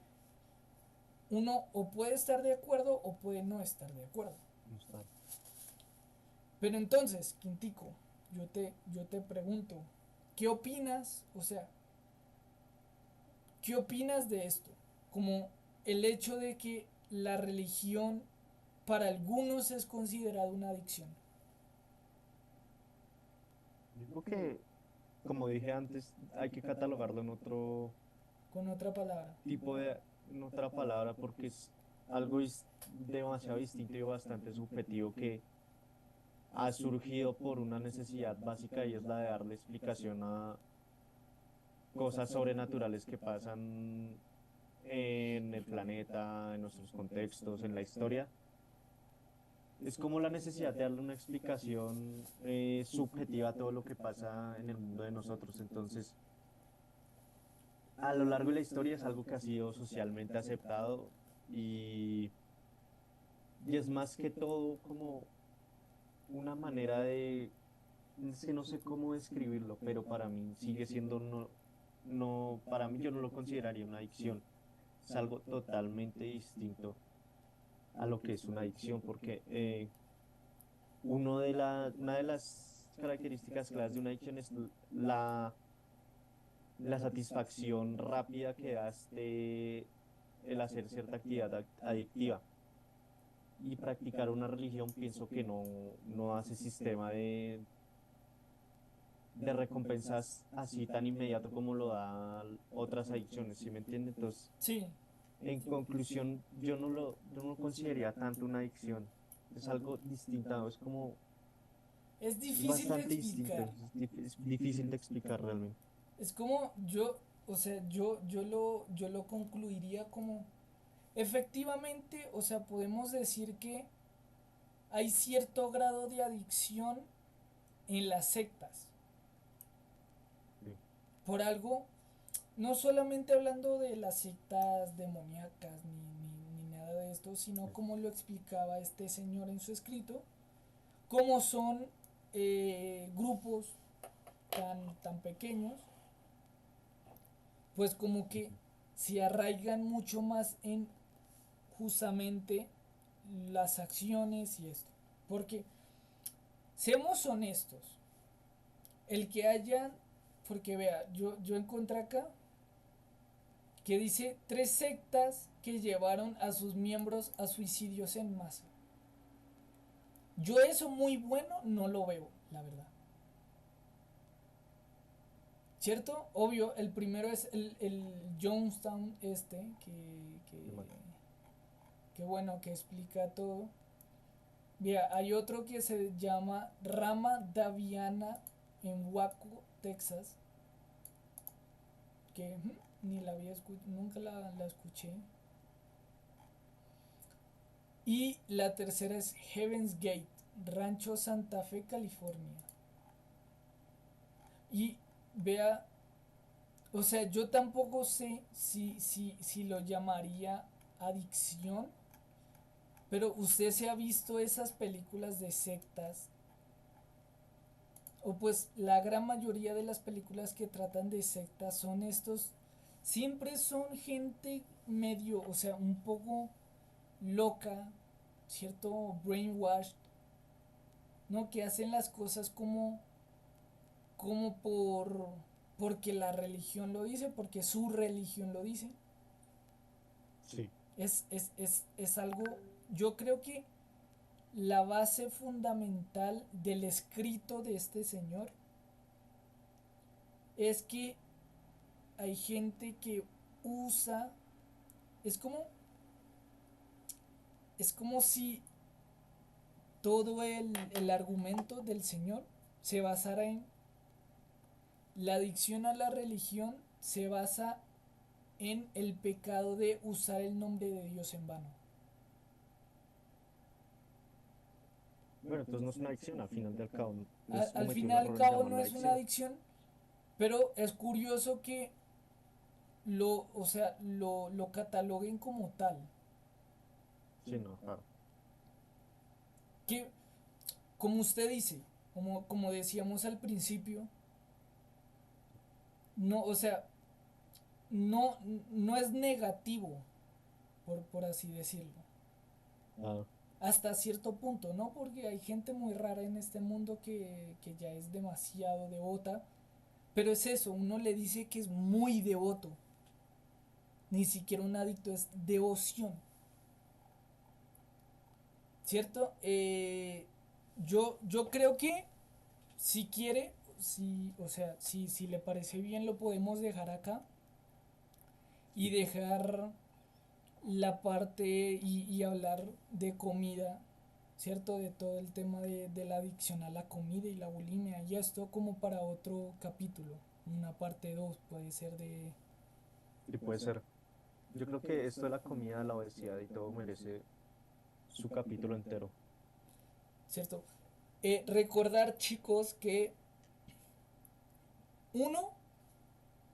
uno o puede estar de acuerdo o puede no estar de acuerdo. No está. Pero entonces, Quintico, yo te pregunto, ¿qué opinas? O sea, ¿qué opinas de esto? Como el hecho de que la religión para algunos es considerada una adicción. Yo creo que, como dije antes, hay que catalogarlo en otro Con otra palabra. tipo de, en otra palabra, porque es algo demasiado distinto y bastante subjetivo que ha surgido por una necesidad básica y es la de darle explicación a cosas sobrenaturales que pasan en el planeta, en nuestros contextos, en la historia. Es como la necesidad de darle una explicación subjetiva a todo lo que pasa en el mundo de nosotros. Entonces, a lo largo de la historia es algo que ha sido socialmente aceptado y, y es más que todo como una manera de, es que no sé cómo describirlo, pero para mí sigue siendo para mí yo no lo consideraría una adicción. Es algo totalmente distinto a lo que es una adicción, porque una de las características claves de una adicción es la satisfacción rápida que da el hacer cierta actividad adictiva. Y practicar una religión pienso que no hace sistema de recompensas así tan inmediato como lo dan otras adicciones, ¿sí me entiende? Entonces, Sí, en conclusión, yo no lo consideraría tanto una adicción. Es algo distinto, es es difícil de bastante distinto, explicar. es difícil de explicar realmente. Es como yo, o sea, yo lo concluiría como, efectivamente, o sea, podemos decir que hay cierto grado de adicción en las sectas. por algo, no solamente hablando de las sectas demoníacas ni nada de esto, sino como lo explicaba este señor en su escrito, como son grupos tan pequeños, pues como que se arraigan mucho más en justamente las acciones y esto. Porque, seamos honestos, el que hayan, porque vea, yo encontré acá que dice 3 sectas que llevaron a sus miembros a suicidios en masa. Yo eso muy bueno no lo veo, la verdad. ¿Cierto? Obvio, el primero es el Jonestown que bueno, que explica todo. Mira, hay otro que se llama Rama Daviana en Waco, Texas, que ni la había escuchado, nunca la escuché. Y la tercera es Heaven's Gate, Rancho Santa Fe, California. Y vea, o sea, yo tampoco sé si lo llamaría adicción, pero usted se ha visto esas películas de sectas, o pues la gran mayoría de las películas que tratan de sectas son estos, siempre son gente medio, o sea, un poco loca, cierto brainwashed, ¿no? Que hacen las cosas como porque la religión lo dice, porque su religión lo dice. Sí. Es algo, yo creo que la base fundamental del escrito de este señor es que hay gente que usa, es como, es como si todo el argumento del señor se basara en la adicción a la religión, se basa en el pecado de usar el nombre de Dios en vano. Bueno, entonces no es una adicción, al final del cabo, Al, les al cometió fin y un al error en cabo no llamarla es una adicción. adicción, pero es curioso que o sea, lo cataloguen como tal. Sí, no, claro. Que, como usted dice, como decíamos al principio, no, o sea, no, no es negativo, por así decirlo. Ah, Hasta cierto punto, ¿no? Porque hay gente muy rara en este mundo que ya es demasiado devota. Pero es eso, uno le dice que es muy devoto. Ni siquiera un adicto, es devoción. ¿Cierto? Yo creo que si quiere, si, o sea, si le parece bien, lo podemos dejar acá y sí. dejar la parte y hablar de comida, ¿cierto? De todo el tema de la adicción a la comida y la bulimia. Y esto como para otro capítulo, una parte 2 puede ser de... Sí, puede ser. Yo creo que esto de la comida, la obesidad y todo merece su capítulo entero. ¿Cierto? Recordar, chicos, que uno,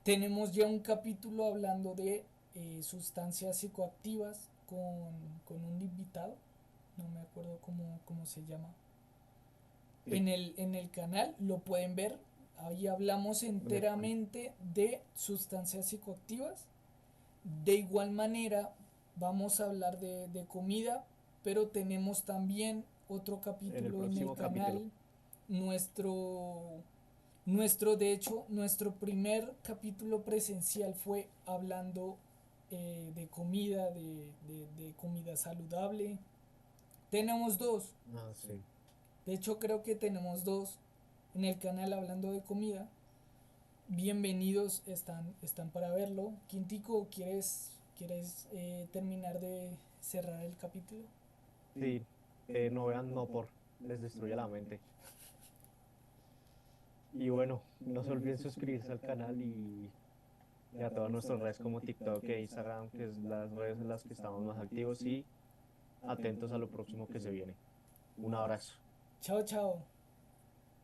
tenemos ya un capítulo hablando de sustancias psicoactivas con un invitado, no me acuerdo cómo se llama. Sí, En el canal lo pueden ver, ahí hablamos en el cual. enteramente de sustancias psicoactivas. De igual manera, vamos a hablar de comida, pero tenemos también otro En el capítulo en el próximo capítulo. canal, nuestro de hecho, nuestro primer capítulo presencial fue hablando de comida, de comida saludable. Tenemos dos, Ah, sí. de hecho creo que tenemos dos en el canal hablando de comida. Bienvenidos, están para verlo. Quintico, ¿quieres terminar de cerrar el capítulo? Sí, no vean no por, les destruye la mente. Y bueno, no se olviden suscribirse al canal y a todas nuestras redes como TikTok e Instagram, que es las redes en las que estamos más activos y atentos a lo próximo que se viene. Un abrazo. Chao, chao.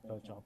Chao, chao.